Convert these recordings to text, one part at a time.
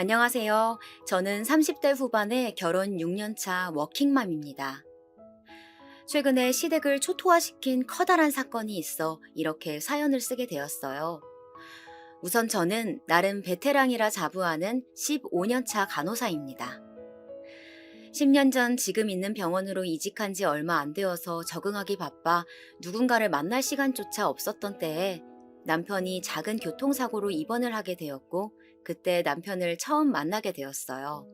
안녕하세요. 저는 30대 후반의 결혼 6년 차 워킹맘입니다. 최근에 시댁을 초토화시킨 커다란 사건이 있어 이렇게 사연을 쓰게 되었어요. 우선 저는 나름 베테랑이라 자부하는 15년 차 간호사입니다. 10년 전 지금 있는 병원으로 이직한 지 얼마 안 되어서 적응하기 바빠 누군가를 만날 시간조차 없었던 때에 남편이 작은 교통사고로 입원을 하게 되었고, 그때 남편을 처음 만나게 되었어요.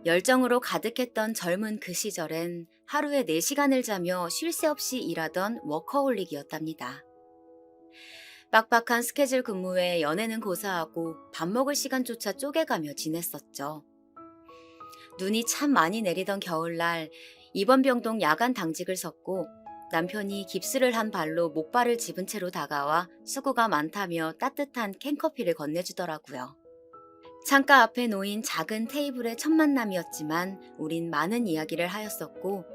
열정으로 가득했던 젊은 그 시절엔 하루에 4시간을 자며 쉴 새 없이 일하던 워커홀릭이었답니다. 빡빡한 스케줄 근무에 연애는 고사하고 밥 먹을 시간조차 쪼개가며 지냈었죠. 눈이 참 많이 내리던 겨울날 입원병동 야간 당직을 섰고, 남편이 깁스를 한 발로 목발을 집은 채로 다가와 수고가 많다며 따뜻한 캔커피를 건네주더라고요. 창가 앞에 놓인 작은 테이블의 첫 만남이었지만 우린 많은 이야기를 하였었고,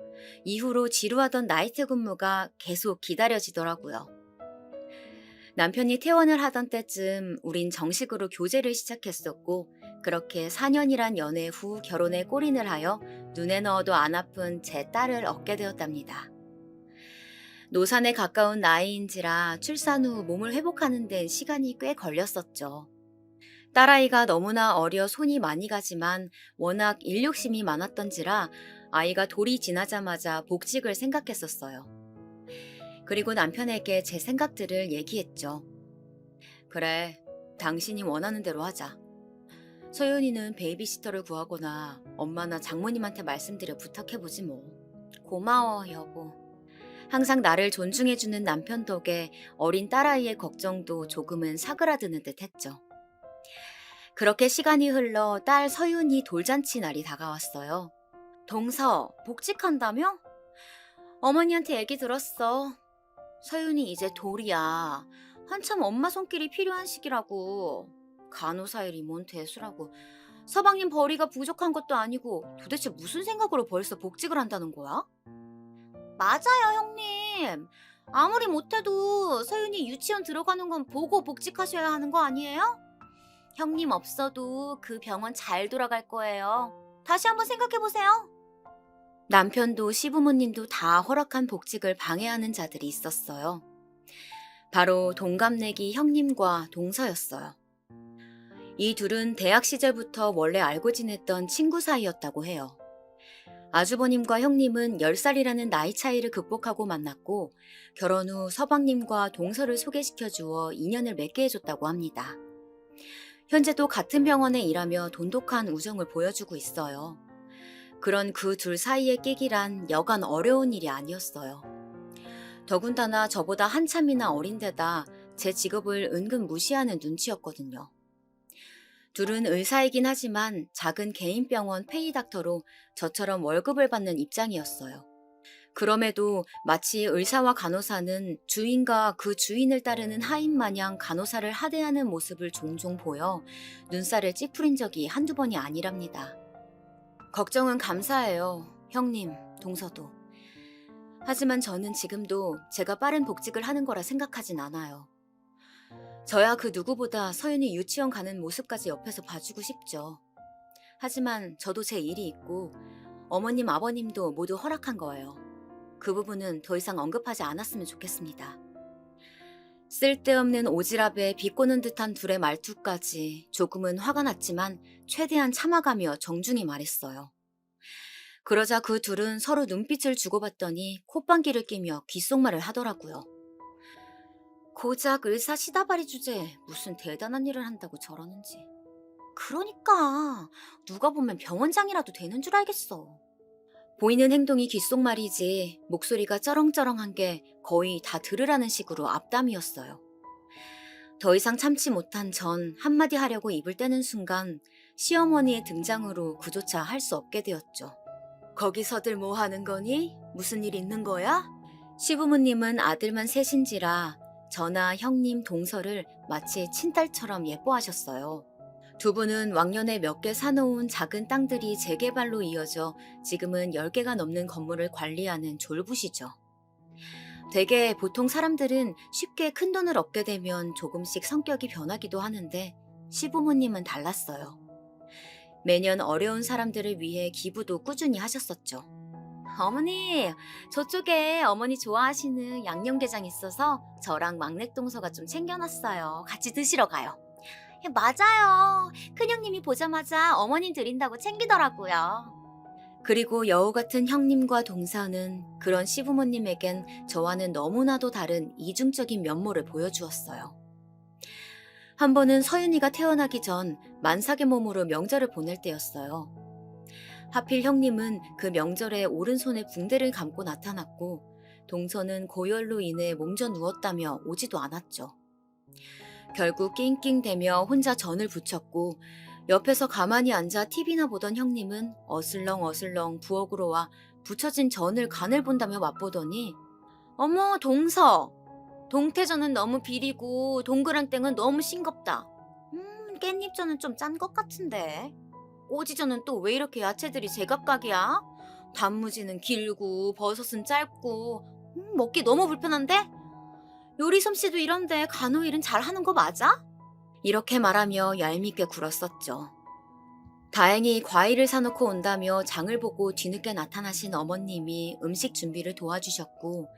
이후로 지루하던 나이트 근무가 계속 기다려지더라고요. 남편이 퇴원을 하던 때쯤 우린 정식으로 교제를 시작했었고, 그렇게 4년이란 연애 후 결혼에 골인을 하여 눈에 넣어도 안 아픈 제 딸을 얻게 되었답니다. 노산에 가까운 나이인지라 출산 후 몸을 회복하는 데는 시간이 꽤 걸렸었죠. 딸아이가 너무나 어려 손이 많이 가지만 워낙 일욕심이 많았던지라 아이가 돌이 지나자마자 복직을 생각했었어요. 그리고 남편에게 제 생각들을 얘기했죠. 그래, 당신이 원하는 대로 하자. 소윤이는 베이비시터를 구하거나 엄마나 장모님한테 말씀드려 부탁해보지 뭐. 고마워, 여보. 항상 나를 존중해주는 남편 덕에 어린 딸아이의 걱정도 조금은 사그라드는 듯 했죠. 그렇게 시간이 흘러 딸 서윤이 돌잔치 날이 다가왔어요. 동서, 복직한다며? 어머니한테 얘기 들었어. 서윤이 이제 돌이야. 한참 엄마 손길이 필요한 시기라고. 간호사 일이 뭔 대수라고. 서방님 벌이가 부족한 것도 아니고 도대체 무슨 생각으로 벌써 복직을 한다는 거야? 맞아요, 형님. 아무리 못해도 서윤이 유치원 들어가는 건 보고 복직하셔야 하는 거 아니에요? 형님 없어도 그 병원 잘 돌아갈 거예요. 다시 한번 생각해보세요. 남편도 시부모님도 다 허락한 복직을 방해하는 자들이 있었어요. 바로 동갑내기 형님과 동서였어요. 이 둘은 대학 시절부터 원래 알고 지냈던 친구 사이였다고 해요. 아주버님과 형님은 10살이라는 나이 차이를 극복하고 만났고, 결혼 후 서방님과 동서를 소개시켜 주어 인연을 맺게 해줬다고 합니다. 현재도 같은 병원에 일하며 돈독한 우정을 보여주고 있어요. 그런 그 둘 사이에 끼기란 여간 어려운 일이 아니었어요. 더군다나 저보다 한참이나 어린데다 제 직업을 은근 무시하는 눈치였거든요. 둘은 의사이긴 하지만 작은 개인 병원 페이닥터로 저처럼 월급을 받는 입장이었어요. 그럼에도 마치 의사와 간호사는 주인과 그 주인을 따르는 하인 마냥 간호사를 하대하는 모습을 종종 보여 눈살을 찌푸린 적이 한두 번이 아니랍니다. 걱정은 감사해요, 형님, 동서도. 하지만 저는 지금도 제가 빠른 복직을 하는 거라 생각하진 않아요. 저야 그 누구보다 서윤이 유치원 가는 모습까지 옆에서 봐주고 싶죠. 하지만 저도 제 일이 있고 어머님, 아버님도 모두 허락한 거예요. 그 부분은 더 이상 언급하지 않았으면 좋겠습니다. 쓸데없는 오지랖에 비꼬는 듯한 둘의 말투까지 조금은 화가 났지만 최대한 참아가며 정중히 말했어요. 그러자 그 둘은 서로 눈빛을 주고받더니 콧방귀를 끼며 귓속말을 하더라고요. 고작 의사 시다바리 주제에 무슨 대단한 일을 한다고 저러는지. 그러니까 누가 보면 병원장이라도 되는 줄 알겠어. 보이는 행동이 귓속말이지 목소리가 쩌렁쩌렁한 게 거의 다 들으라는 식으로 앞담이었어요. 더 이상 참지 못한 전 한마디 하려고 입을 떼는 순간 시어머니의 등장으로 그조차 할 수 없게 되었죠. 거기서들 뭐 하는 거니? 무슨 일 있는 거야? 시부모님은 아들만 셋인지라 저나 형님 동서를 마치 친딸처럼 예뻐하셨어요. 두 분은 왕년에 몇 개 사놓은 작은 땅들이 재개발로 이어져 지금은 10개가 넘는 건물을 관리하는 졸부시죠. 되게 보통 사람들은 쉽게 큰 돈을 얻게 되면 조금씩 성격이 변하기도 하는데 시부모님은 달랐어요. 매년 어려운 사람들을 위해 기부도 꾸준히 하셨었죠. 어머니, 저쪽에 어머니 좋아하시는 양념게장 있어서 저랑 막내 동서가 좀 챙겨놨어요. 같이 드시러 가요. 맞아요. 큰형님이 보자마자 어머님 드린다고 챙기더라고요. 그리고 여우 같은 형님과 동서는 그런 시부모님에겐 저와는 너무나도 다른 이중적인 면모를 보여주었어요. 한 번은 서윤이가 태어나기 전 만삭의 몸으로 명절을 보낼 때였어요. 하필 형님은 그 명절에 오른손에 붕대를 감고 나타났고 동서는 고열로 인해 몸져 누웠다며 오지도 않았죠. 결국 낑낑대며 혼자 전을 부쳤고 옆에서 가만히 앉아 TV나 보던 형님은 어슬렁어슬렁 부엌으로 와 부쳐진 전을 간을 본다며 맛보더니 어머 동서! 동태전은 너무 비리고 동그랑땡은 너무 싱겁다. 깻잎전은 좀 짠 것 같은데. 오지전은 또 왜 이렇게 야채들이 제각각이야? 단무지는 길고 버섯은 짧고 먹기 너무 불편한데? 요리 솜씨도 이런데 간호일은 잘하는 거 맞아? 이렇게 말하며 얄밉게 굴었었죠. 다행히 과일을 사놓고 온다며 장을 보고 뒤늦게 나타나신 어머님이 음식 준비를 도와주셨고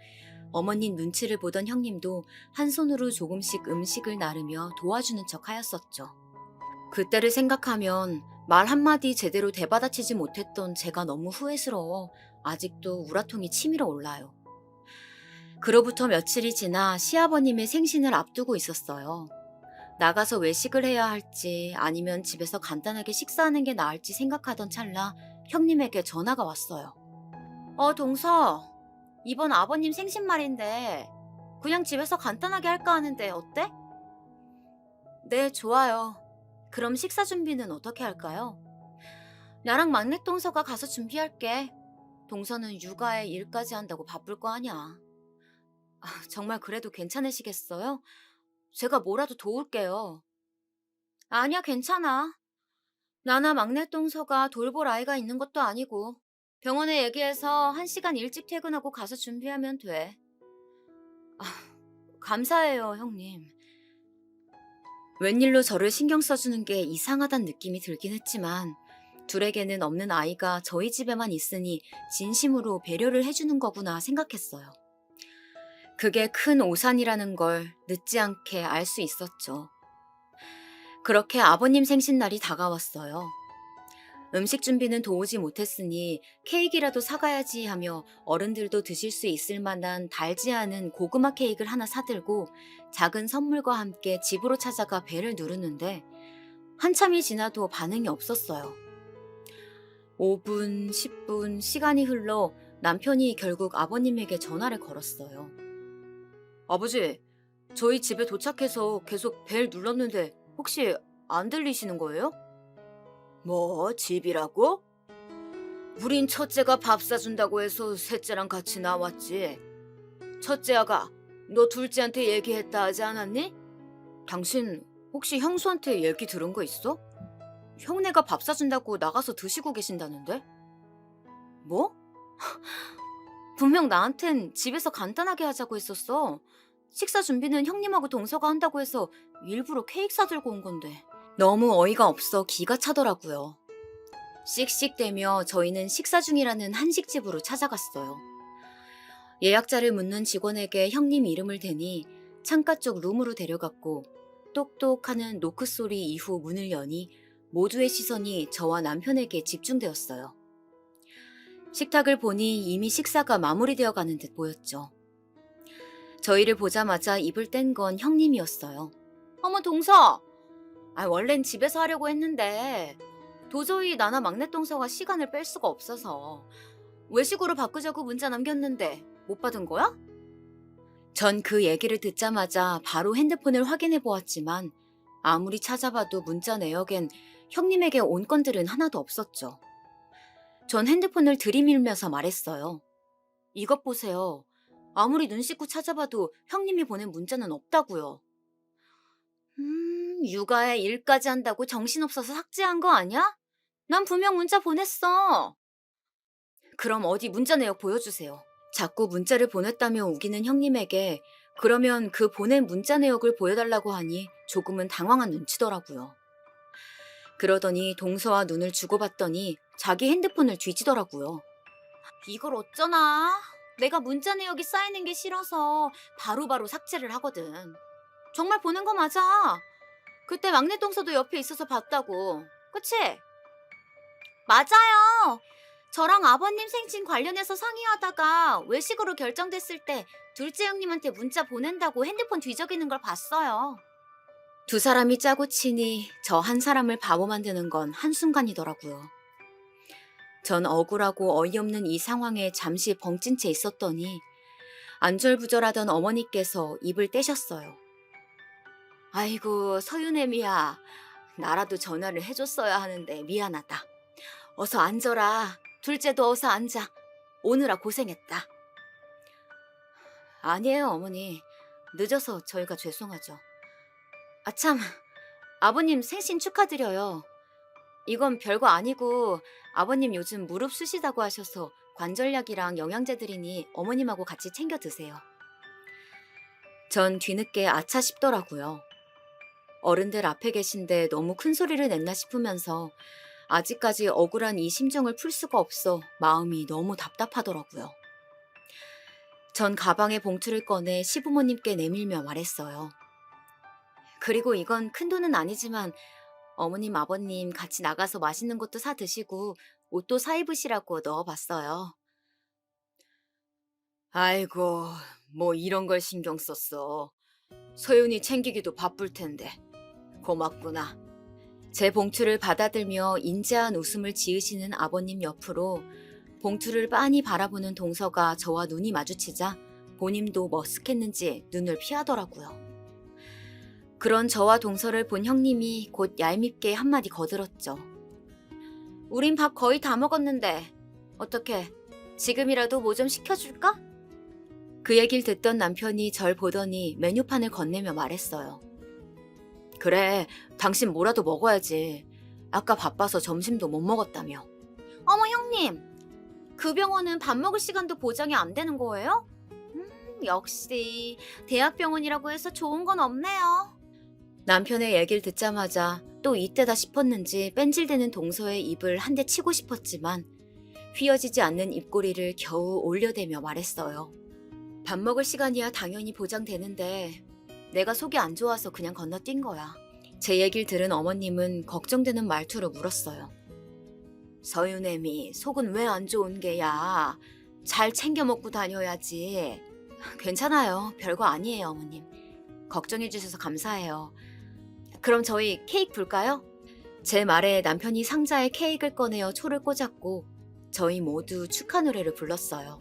어머님 눈치를 보던 형님도 한 손으로 조금씩 음식을 나르며 도와주는 척 하였었죠. 그때를 생각하면 말 한마디 제대로 대받아치지 못했던 제가 너무 후회스러워 아직도 우라통이 치밀어 올라요. 그로부터 며칠이 지나 시아버님의 생신을 앞두고 있었어요. 나가서 외식을 해야 할지 아니면 집에서 간단하게 식사하는 게 나을지 생각하던 찰나 형님에게 전화가 왔어요. 동서, 이번 아버님 생신말인데 그냥 집에서 간단하게 할까 하는데 어때? 네, 좋아요. 그럼 식사 준비는 어떻게 할까요? 나랑 막내 동서가 가서 준비할게. 동서는 육아에 일까지 한다고 바쁠 거 아냐. 정말 그래도 괜찮으시겠어요? 제가 뭐라도 도울게요. 아니야, 괜찮아. 나나 막내 동서가 돌볼 아이가 있는 것도 아니고 병원에 얘기해서 1시간 일찍 퇴근하고 가서 준비하면 돼. 감사해요, 형님. 웬일로 저를 신경 써주는 게 이상하단 느낌이 들긴 했지만 둘에게는 없는 아이가 저희 집에만 있으니 진심으로 배려를 해주는 거구나 생각했어요. 그게 큰 오산이라는 걸 늦지 않게 알 수 있었죠. 그렇게 아버님 생신날이 다가왔어요. 음식 준비는 도우지 못했으니 케이크라도 사가야지 하며 어른들도 드실 수 있을 만한 달지 않은 고구마 케이크를 하나 사들고 작은 선물과 함께 집으로 찾아가 벨을 누르는데 한참이 지나도 반응이 없었어요. 5분, 10분 시간이 흘러 남편이 결국 아버님에게 전화를 걸었어요. 아버지, 저희 집에 도착해서 계속 벨 눌렀는데 혹시 안 들리시는 거예요? 뭐, 집이라고? 우린 첫째가 밥 사준다고 해서 셋째랑 같이 나왔지. 첫째 아가, 너 둘째한테 얘기했다 하지 않았니? 당신 혹시 형수한테 얘기 들은 거 있어? 형네가 밥 사준다고 나가서 드시고 계신다는데? 뭐? 분명 나한텐 집에서 간단하게 하자고 했었어. 식사 준비는 형님하고 동서가 한다고 해서 일부러 케이크 사들고 온 건데. 너무 어이가 없어 기가 차더라고요. 씩씩대며 저희는 식사 중이라는 한식집으로 찾아갔어요. 예약자를 묻는 직원에게 형님 이름을 대니 창가 쪽 룸으로 데려갔고 똑똑하는 노크 소리 이후 문을 여니 모두의 시선이 저와 남편에게 집중되었어요. 식탁을 보니 이미 식사가 마무리되어 가는 듯 보였죠. 저희를 보자마자 입을 뗀 건 형님이었어요. 어머 동서! 원래는 집에서 하려고 했는데 도저히 나나 막내 동서가 시간을 뺄 수가 없어서 외식으로 바꾸자고 문자 남겼는데 못 받은 거야? 전 그 얘기를 듣자마자 바로 핸드폰을 확인해 보았지만 아무리 찾아봐도 문자 내역엔 형님에게 온 건들은 하나도 없었죠. 전 핸드폰을 들이밀면서 말했어요. 이것 보세요. 아무리 눈 씻고 찾아봐도 형님이 보낸 문자는 없다고요. 육아에 일까지 한다고 정신없어서 삭제한 거 아니야? 난 분명 문자 보냈어. 그럼 어디 문자 내역 보여주세요. 자꾸 문자를 보냈다며 우기는 형님에게 그러면 그 보낸 문자 내역을 보여달라고 하니 조금은 당황한 눈치더라고요. 그러더니 동서와 눈을 주고받더니 자기 핸드폰을 뒤지더라고요. 이걸 어쩌나? 내가 문자 내역이 쌓이는 게 싫어서 바로바로 삭제를 하거든. 정말 보낸 거 맞아. 그때 막내 동서도 옆에 있어서 봤다고. 그치? 맞아요. 저랑 아버님 생신 관련해서 상의하다가 외식으로 결정됐을 때 둘째 형님한테 문자 보낸다고 핸드폰 뒤적이는 걸 봤어요. 두 사람이 짜고 치니 저 한 사람을 바보 만드는 건 한순간이더라고요. 전 억울하고 어이없는 이 상황에 잠시 벙찐 채 있었더니 안절부절하던 어머니께서 입을 떼셨어요. 아이고 서윤애미야, 나라도 전화를 해줬어야 하는데 미안하다. 어서 앉아라. 둘째도 어서 앉아. 오느라 고생했다. 아니에요 어머니. 늦어서 저희가 죄송하죠. 아참, 아버님 생신 축하드려요. 이건 별거 아니고 아버님 요즘 무릎 쑤시다고 하셔서 관절약이랑 영양제 드리니 어머님하고 같이 챙겨 드세요. 전 뒤늦게 아차 싶더라고요. 어른들 앞에 계신데 너무 큰 소리를 냈나 싶으면서 아직까지 억울한 이 심정을 풀 수가 없어 마음이 너무 답답하더라고요. 전 가방에 봉투를 꺼내 시부모님께 내밀며 말했어요. 그리고 이건 큰 돈은 아니지만 어머님, 아버님 같이 나가서 맛있는 것도 사 드시고 옷도 사 입으시라고 넣어봤어요. 아이고, 뭐 이런 걸 신경 썼어. 소윤이 챙기기도 바쁠 텐데. 고맙구나. 제 봉투를 받아들며 인자한 웃음을 지으시는 아버님 옆으로 봉투를 빤히 바라보는 동서가 저와 눈이 마주치자 본인도 머쓱했는지 눈을 피하더라고요. 그런 저와 동서를 본 형님이 곧 얄밉게 한마디 거들었죠. 우린 밥 거의 다 먹었는데 어떻게 지금이라도 뭐 좀 시켜줄까? 그 얘기를 듣던 남편이 절 보더니 메뉴판을 건네며 말했어요. 그래, 당신 뭐라도 먹어야지. 아까 바빠서 점심도 못 먹었다며. 어머 형님, 그 병원은 밥 먹을 시간도 보장이 안 되는 거예요? 역시 대학병원이라고 해서 좋은 건 없네요. 남편의 얘기를 듣자마자 또 이때다 싶었는지 뺀질대는 동서의 입을 한 대 치고 싶었지만 휘어지지 않는 입꼬리를 겨우 올려대며 말했어요. 밥 먹을 시간이야 당연히 보장되는데 내가 속이 안 좋아서 그냥 건너뛴 거야. 제 얘기를 들은 어머님은 걱정되는 말투로 물었어요. 서윤애미, 속은 왜 안 좋은 게야? 잘 챙겨 먹고 다녀야지. 괜찮아요. 별거 아니에요, 어머님. 걱정해 주셔서 감사해요. 그럼 저희 케이크 불까요? 제 말에 남편이 상자에 케이크를 꺼내어 초를 꽂았고 저희 모두 축하 노래를 불렀어요.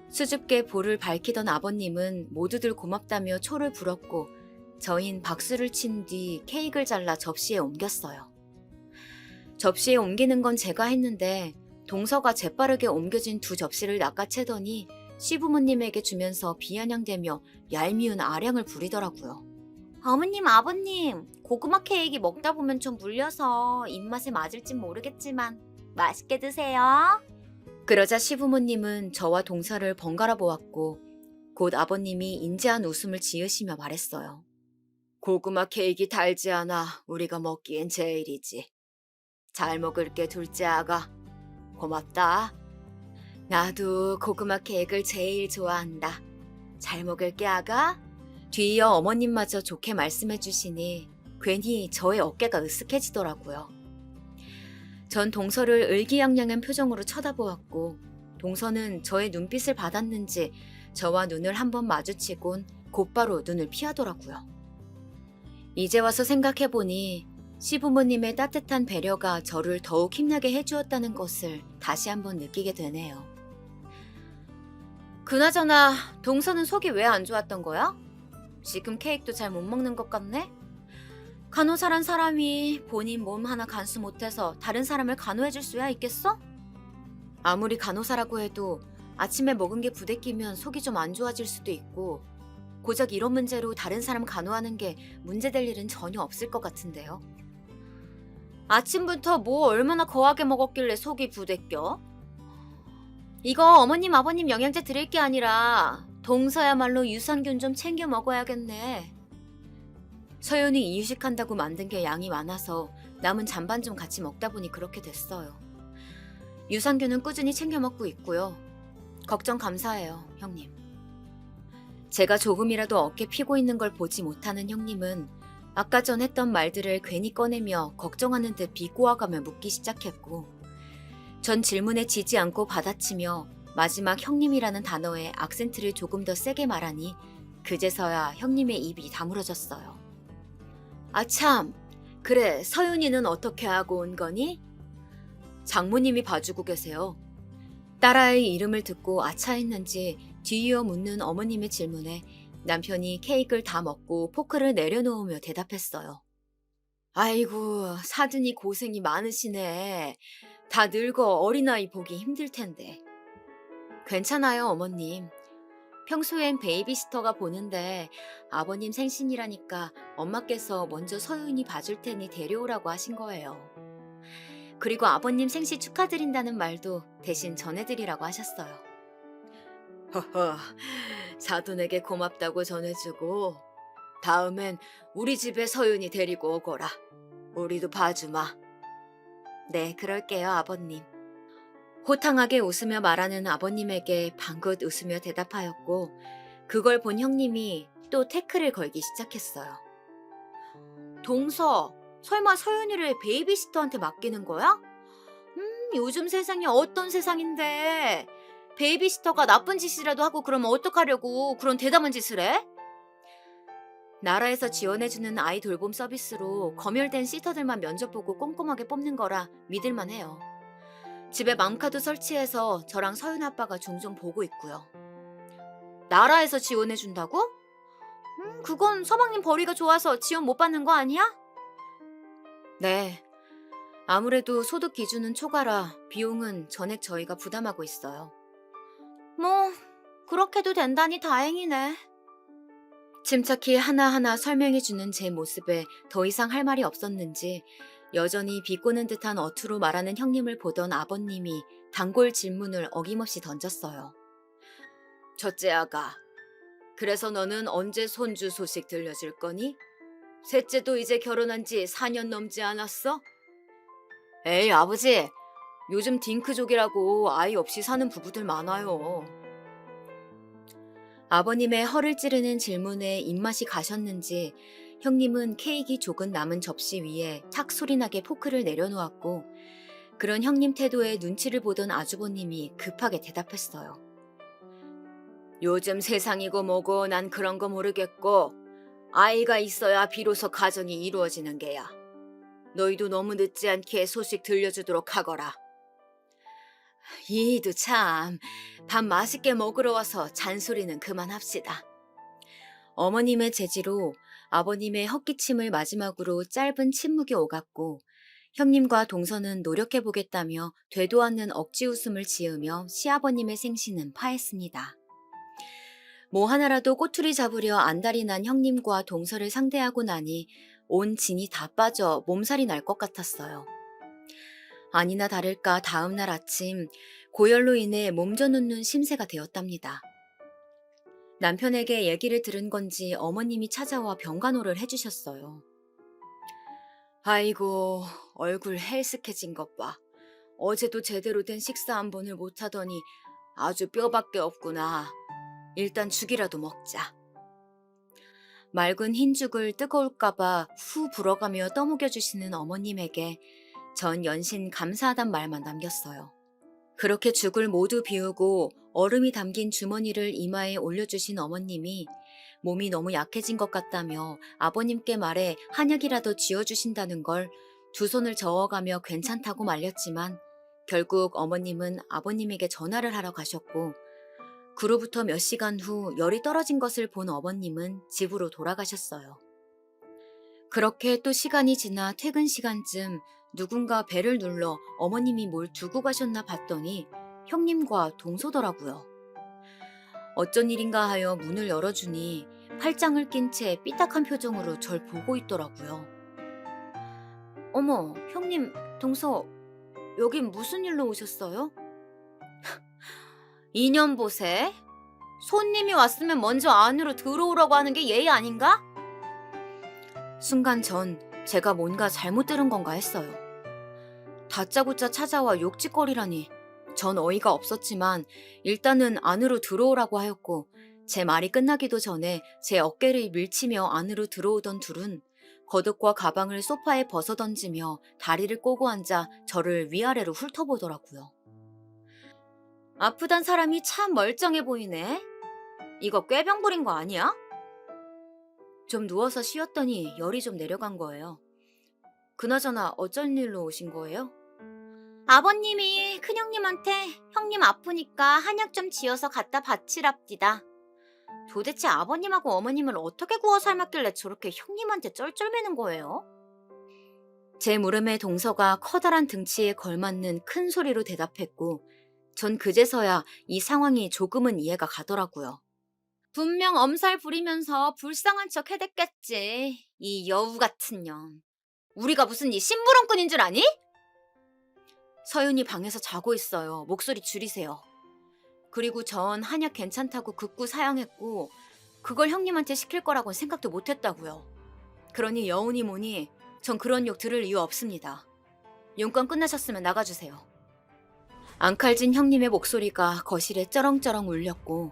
수줍게 볼을 밝히던 아버님은 모두들 고맙다며 초를 불었고 저흰 박수를 친 뒤 케이크를 잘라 접시에 옮겼어요. 접시에 옮기는 건 제가 했는데 동서가 재빠르게 옮겨진 두 접시를 낚아채더니 시부모님에게 주면서 비아냥대며 얄미운 아량을 부리더라고요. 어머님, 아버님, 고구마 케이크 먹다 보면 좀 물려서 입맛에 맞을진 모르겠지만 맛있게 드세요. 그러자 시부모님은 저와 동서를 번갈아 보았고 곧 아버님이 인자한 웃음을 지으시며 말했어요. 고구마 케이크 달지 않아 우리가 먹기엔 제일이지. 잘 먹을게 둘째 아가. 고맙다. 나도 고구마 케이크를 제일 좋아한다. 잘 먹을게 아가. 뒤이어 어머님마저 좋게 말씀해 주시니 괜히 저의 어깨가 으쓱해지더라고요. 전 동서를 의기양양한 표정으로 쳐다보았고 동서는 저의 눈빛을 받았는지 저와 눈을 한번 마주치곤 곧바로 눈을 피하더라고요. 이제 와서 생각해보니 시부모님의 따뜻한 배려가 저를 더욱 힘나게 해주었다는 것을 다시 한번 느끼게 되네요. 그나저나 동서는 속이 왜 안 좋았던 거야? 지금 케이크도 잘 못 먹는 것 같네? 간호사란 사람이 본인 몸 하나 간수 못해서 다른 사람을 간호해줄 수야 있겠어? 아무리 간호사라고 해도 아침에 먹은 게 부대끼면 속이 좀 안 좋아질 수도 있고 고작 이런 문제로 다른 사람 간호하는 게 문제될 일은 전혀 없을 것 같은데요. 아침부터 뭐 얼마나 거하게 먹었길래 속이 부대껴? 이거 어머님 아버님 영양제 드릴 게 아니라 동서야말로 유산균 좀 챙겨 먹어야겠네. 서연이 이유식한다고 만든 게 양이 많아서 남은 잔반 좀 같이 먹다 보니 그렇게 됐어요. 유산균은 꾸준히 챙겨 먹고 있고요. 걱정 감사해요, 형님. 제가 조금이라도 어깨 피고 있는 걸 보지 못하는 형님은 아까 전 했던 말들을 괜히 꺼내며 걱정하는 듯 비꼬아가며 묻기 시작했고, 전 질문에 지지 않고 받아치며 마지막 형님이라는 단어에 악센트를 조금 더 세게 말하니 그제서야 형님의 입이 다물어졌어요. 아 참, 그래 서윤이는 어떻게 하고 온 거니? 장모님이 봐주고 계세요. 딸아이 이름을 듣고 아차했는지 뒤이어 묻는 어머님의 질문에 남편이 케이크를 다 먹고 포크를 내려놓으며 대답했어요. 아이고, 사돈이 고생이 많으시네. 다 늙어 어린아이 보기 힘들 텐데. 괜찮아요, 어머님. 평소엔 베이비시터가 보는데 아버님 생신이라니까 엄마께서 먼저 서윤이 봐줄 테니 데려오라고 하신 거예요. 그리고 아버님 생신 축하드린다는 말도 대신 전해드리라고 하셨어요. 허허, 사돈에게 고맙다고 전해주고 다음엔 우리 집에 서윤이 데리고 오거라. 우리도 봐주마. 네, 그럴게요, 아버님. 호탕하게 웃으며 말하는 아버님에게 방긋 웃으며 대답하였고 그걸 본 형님이 또 태클을 걸기 시작했어요. 동서, 설마 서윤이를 베이비시터한테 맡기는 거야? 요즘 세상이 어떤 세상인데 베이비시터가 나쁜 짓이라도 하고 그러면 어떡하려고 그런 대담한 짓을 해? 나라에서 지원해주는 아이 돌봄 서비스로 검열된 시터들만 면접 보고 꼼꼼하게 뽑는 거라 믿을만 해요. 집에 맘카드 설치해서 저랑 서윤 아빠가 종종 보고 있고요. 나라에서 지원해준다고? 그건 서방님 벌이가 좋아서 지원 못 받는 거 아니야? 네. 아무래도 소득 기준은 초과라 비용은 전액 저희가 부담하고 있어요. 뭐 그렇게도 된다니 다행이네. 침착히 하나하나 설명해주는 제 모습에 더 이상 할 말이 없었는지 여전히 비꼬는 듯한 어투로 말하는 형님을 보던 아버님이 단골 질문을 어김없이 던졌어요. 첫째 아가, 그래서 너는 언제 손주 소식 들려줄 거니? 셋째도 이제 결혼한 지 4년 넘지 않았어? 에이 아버지, 요즘 딩크족이라고 아이 없이 사는 부부들 많아요. 아버님의 허를 찌르는 질문에 입맛이 가셨는지 형님은 케이크 조금 남은 접시 위에 탁 소리나게 포크를 내려놓았고 그런 형님 태도에 눈치를 보던 아주버님이 급하게 대답했어요. 요즘 세상이고 뭐고 난 그런 거 모르겠고 아이가 있어야 비로소 가정이 이루어지는 게야. 너희도 너무 늦지 않게 소식 들려주도록 하거라. 이도 참, 밥 맛있게 먹으러 와서 잔소리는 그만합시다. 어머님의 제지로 아버님의 헛기침을 마지막으로 짧은 침묵이 오갔고 형님과 동서는 노력해보겠다며 되도 않는 억지 웃음을 지으며 시아버님의 생신은 파했습니다. 뭐 하나라도 꼬투리 잡으려 안달이 난 형님과 동서를 상대하고 나니 온 진이 다 빠져 몸살이 날 것 같았어요. 아니나 다를까 다음 날 아침 고열로 인해 몸져 눕는 심세가 되었답니다. 남편에게 얘기를 들은 건지 어머님이 찾아와 병간호를 해주셨어요. 아이고, 얼굴 헬스케진 것 봐. 어제도 제대로 된 식사 한 번을 못하더니 아주 뼈밖에 없구나. 일단 죽이라도 먹자. 맑은 흰죽을 뜨거울까봐 후 불어가며 떠먹여주시는 어머님에게 전 연신 감사하단 말만 남겼어요. 그렇게 죽을 모두 비우고 얼음이 담긴 주머니를 이마에 올려주신 어머님이 몸이 너무 약해진 것 같다며 아버님께 말해 한약이라도 쥐어주신다는 걸 두 손을 저어가며 괜찮다고 말렸지만 결국 어머님은 아버님에게 전화를 하러 가셨고 그로부터 몇 시간 후 열이 떨어진 것을 본 어머님은 집으로 돌아가셨어요. 그렇게 또 시간이 지나 퇴근 시간쯤 누군가 배를 눌러 어머님이 뭘 두고 가셨나 봤더니 형님과 동서더라고요. 어쩐 일인가 하여 문을 열어주니 팔짱을 낀 채 삐딱한 표정으로 절 보고 있더라고요. 어머, 형님, 동서, 여긴 무슨 일로 오셨어요? 인연 보세. 손님이 왔으면 먼저 안으로 들어오라고 하는 게 예의 아닌가? 순간 전 제가 뭔가 잘못 들은 건가 했어요. 다짜고짜 찾아와 욕짓거리라니. 전 어이가 없었지만 일단은 안으로 들어오라고 하였고 제 말이 끝나기도 전에 제 어깨를 밀치며 안으로 들어오던 둘은 겉옷과 가방을 소파에 벗어던지며 다리를 꼬고 앉아 저를 위아래로 훑어보더라고요. 아프단 사람이 참 멀쩡해 보이네. 이거 꾀병 부린 거 아니야? 좀 누워서 쉬었더니 열이 좀 내려간 거예요. 그나저나 어쩐 일로 오신 거예요? 아버님이 큰형님한테 형님 아프니까 한약 좀 지어서 갖다 바치랍디다. 도대체 아버님하고 어머님을 어떻게 구워 삶았길래 저렇게 형님한테 쩔쩔매는 거예요? 제 물음에 동서가 커다란 등치에 걸맞는 큰 소리로 대답했고 전 그제서야 이 상황이 조금은 이해가 가더라고요. 분명 엄살 부리면서 불쌍한 척 해댔겠지. 이 여우 같은 년. 우리가 무슨 이 심부름꾼인 줄 아니? 서윤이 방에서 자고 있어요. 목소리 줄이세요. 그리고 전 한약 괜찮다고 극구 사양했고 그걸 형님한테 시킬 거라고는 생각도 못했다고요. 그러니 여운이 뭐니 전 그런 욕 들을 이유 없습니다. 용건 끝나셨으면 나가주세요. 앙칼진 형님의 목소리가 거실에 쩌렁쩌렁 울렸고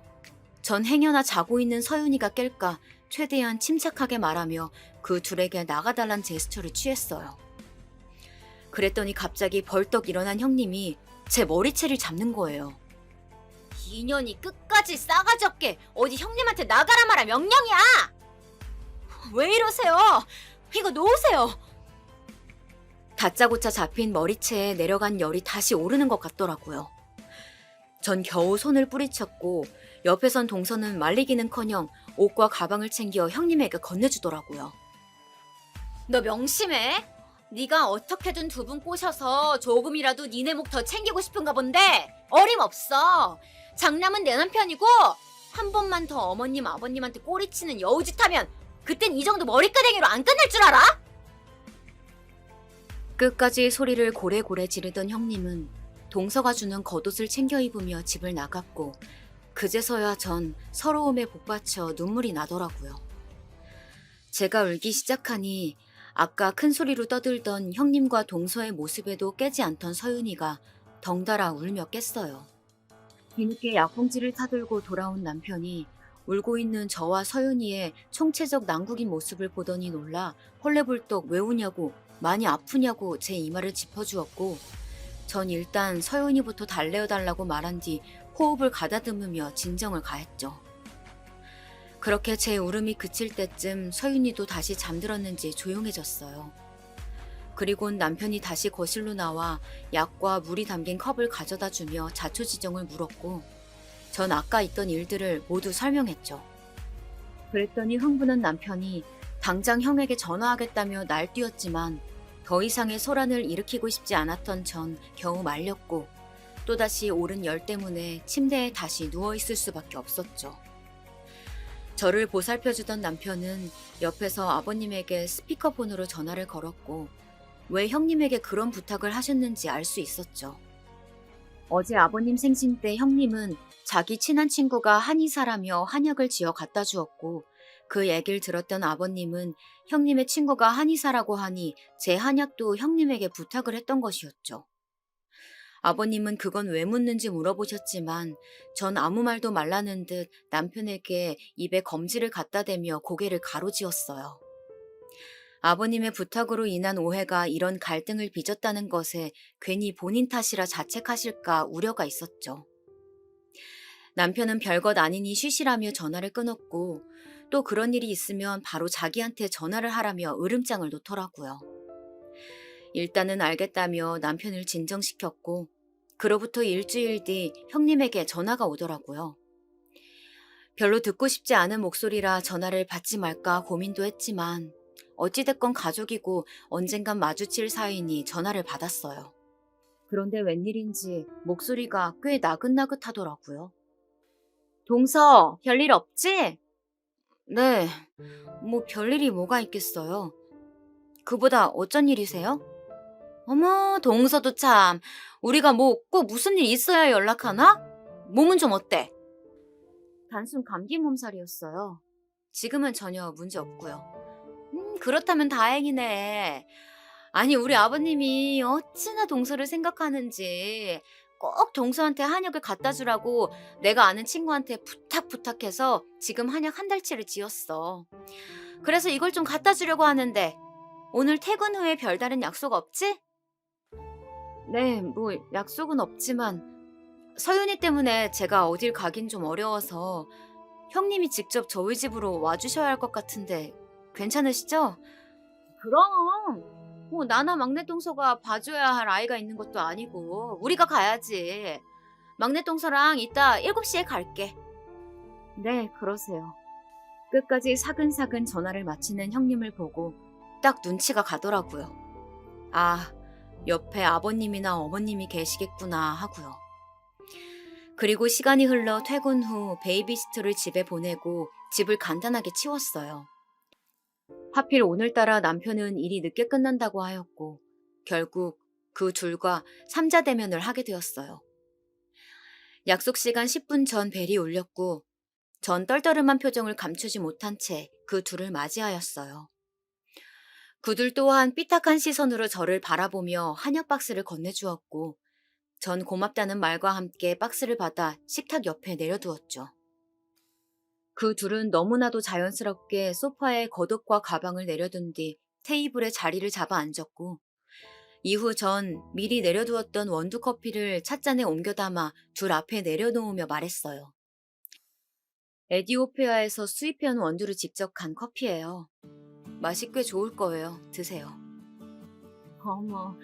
전 행여나 자고 있는 서윤이가 깰까 최대한 침착하게 말하며 그 둘에게 나가달란 제스처를 취했어요. 그랬더니 갑자기 벌떡 일어난 형님이 제 머리채를 잡는 거예요. 인연이 끝까지 싸가지 없게 어디 형님한테 나가라 마라 명령이야! 왜 이러세요? 이거 놓으세요! 다짜고짜 잡힌 머리채에 내려간 열이 다시 오르는 것 같더라고요. 전 겨우 손을 뿌리쳤고 옆에선 동서는 말리기는커녕 옷과 가방을 챙겨 형님에게 건네주더라고요. 너 명심해. 네가 어떻게든 두 분 꼬셔서 조금이라도 니네 목 더 챙기고 싶은가 본데 어림없어. 장남은 내 남편이고 한 번만 더 어머님 아버님한테 꼬리치는 여우짓하면 그땐 이 정도 머리끄댕이로 안 끝날 줄 알아? 끝까지 소리를 고래고래 지르던 형님은 동서가 주는 겉옷을 챙겨 입으며 집을 나갔고 그제서야 전 서러움에 복받쳐 눈물이 나더라고요. 제가 울기 시작하니 아까 큰 소리로 떠들던 형님과 동서의 모습에도 깨지 않던 서윤이가 덩달아 울며 깼어요. 뒤늦게 약봉지를 타들고 돌아온 남편이 울고 있는 저와 서윤이의 총체적 난국인 모습을 보더니 놀라 헐레벌떡 왜 우냐고 많이 아프냐고 제 이마를 짚어주었고 전 일단 서윤이부터 달래어달라고 말한 뒤 호흡을 가다듬으며 진정을 가했죠. 그렇게 제 울음이 그칠 때쯤 서윤이도 다시 잠들었는지 조용해졌어요. 그리곤 남편이 다시 거실로 나와 약과 물이 담긴 컵을 가져다 주며 자초지종을 물었고 전 아까 있던 일들을 모두 설명했죠. 그랬더니 흥분한 남편이 당장 형에게 전화하겠다며 날뛰었지만 더 이상의 소란을 일으키고 싶지 않았던 전 겨우 말렸고 또다시 오른 열 때문에 침대에 다시 누워있을 수밖에 없었죠. 저를 보살펴주던 남편은 옆에서 아버님에게 스피커폰으로 전화를 걸었고 왜 형님에게 그런 부탁을 하셨는지 알 수 있었죠. 어제 아버님 생신 때 형님은 자기 친한 친구가 한의사라며 한약을 지어 갖다 주었고 그 얘기를 들었던 아버님은 형님의 친구가 한의사라고 하니 제 한약도 형님에게 부탁을 했던 것이었죠. 아버님은 그건 왜 묻는지 물어보셨지만 전 아무 말도 말라는 듯 남편에게 입에 검지를 갖다 대며 고개를 가로지었어요. 아버님의 부탁으로 인한 오해가 이런 갈등을 빚었다는 것에 괜히 본인 탓이라 자책하실까 우려가 있었죠. 남편은 별것 아니니 쉬쉬라며 전화를 끊었고 또 그런 일이 있으면 바로 자기한테 전화를 하라며 으름장을 놓더라고요. 일단은 알겠다며 남편을 진정시켰고 그로부터 일주일 뒤 형님에게 전화가 오더라고요. 별로 듣고 싶지 않은 목소리라 전화를 받지 말까 고민도 했지만 어찌됐건 가족이고 언젠간 마주칠 사이니 전화를 받았어요. 그런데 웬일인지 목소리가 꽤 나긋나긋하더라고요. 동서, 별일 없지? 네, 뭐 별일이 뭐가 있겠어요. 그보다 어쩐 일이세요? 어머, 동서도 참. 우리가 뭐 꼭 무슨 일 있어야 연락하나? 몸은 좀 어때? 단순 감기 몸살이었어요. 지금은 전혀 문제 없고요. 그렇다면 다행이네. 아니, 우리 아버님이 어찌나 동서를 생각하는지 꼭 동서한테 한약을 갖다 주라고 내가 아는 친구한테 부탁해서 지금 한약 한 달치를 지었어. 그래서 이걸 좀 갖다 주려고 하는데 오늘 퇴근 후에 별다른 약속 없지? 네, 뭐 약속은 없지만 서윤이 때문에 제가 어딜 가긴 좀 어려워서 형님이 직접 저희 집으로 와주셔야 할 것 같은데 괜찮으시죠? 그럼 뭐 나나 막내 동서가 봐줘야 할 아이가 있는 것도 아니고 우리가 가야지. 막내 동서랑 이따 7시에 갈게. 네, 그러세요. 끝까지 사근사근 전화를 마치는 형님을 보고 딱 눈치가 가더라고요. 아, 옆에 아버님이나 어머님이 계시겠구나 하고요. 그리고 시간이 흘러 퇴근 후 베이비시터를 집에 보내고 집을 간단하게 치웠어요. 하필 오늘따라 남편은 일이 늦게 끝난다고 하였고 결국 그 둘과 삼자 대면을 하게 되었어요. 약속 시간 10분 전 벨이 울렸고 전 떨떠름한 표정을 감추지 못한 채 그 둘을 맞이하였어요. 그들 또한 삐딱한 시선으로 저를 바라보며 한약 박스를 건네주었고 전 고맙다는 말과 함께 박스를 받아 식탁 옆에 내려두었죠. 그 둘은 너무나도 자연스럽게 소파에 겉옷과 가방을 내려둔 뒤 테이블에 자리를 잡아 앉았고 이후 전 미리 내려두었던 원두 커피를 찻잔에 옮겨 담아 둘 앞에 내려놓으며 말했어요. 에디오피아에서 수입해온 원두를 직접 간 커피예요. 맛이 꽤 좋을 거예요. 드세요. 어머,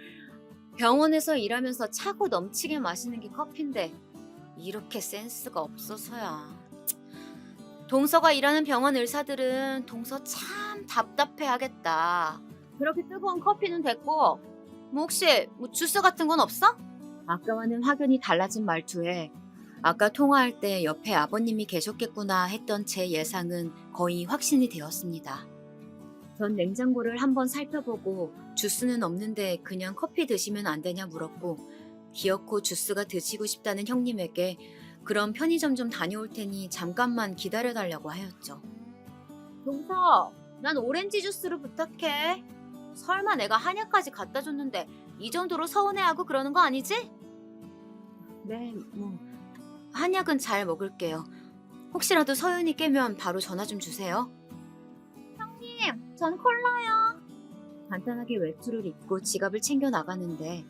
병원에서 일하면서 차고 넘치게 마시는 게 커피인데 이렇게 센스가 없어서야. 동서가 일하는 병원 의사들은 동서 참 답답해하겠다. 그렇게 뜨거운 커피는 됐고 뭐 혹시 주스 같은 건 없어? 아까와는 확연히 달라진 말투에 아까 통화할 때 옆에 아버님이 계셨겠구나 했던 제 예상은 거의 확신이 되었습니다. 전 냉장고를 한번 살펴보고 주스는 없는데 그냥 커피 드시면 안 되냐 물었고 기어코 주스가 드시고 싶다는 형님에게 그럼 편의점 좀 다녀올 테니 잠깐만 기다려달라고 하였죠. 동서, 난 오렌지 주스를 부탁해. 설마 내가 한약까지 갖다 줬는데 이 정도로 서운해하고 그러는 거 아니지? 네, 한약은 잘 먹을게요. 혹시라도 서윤이 깨면 바로 전화 좀 주세요. 형님, 전 콜라요. 간단하게 외투를 입고 지갑을 챙겨 나가는데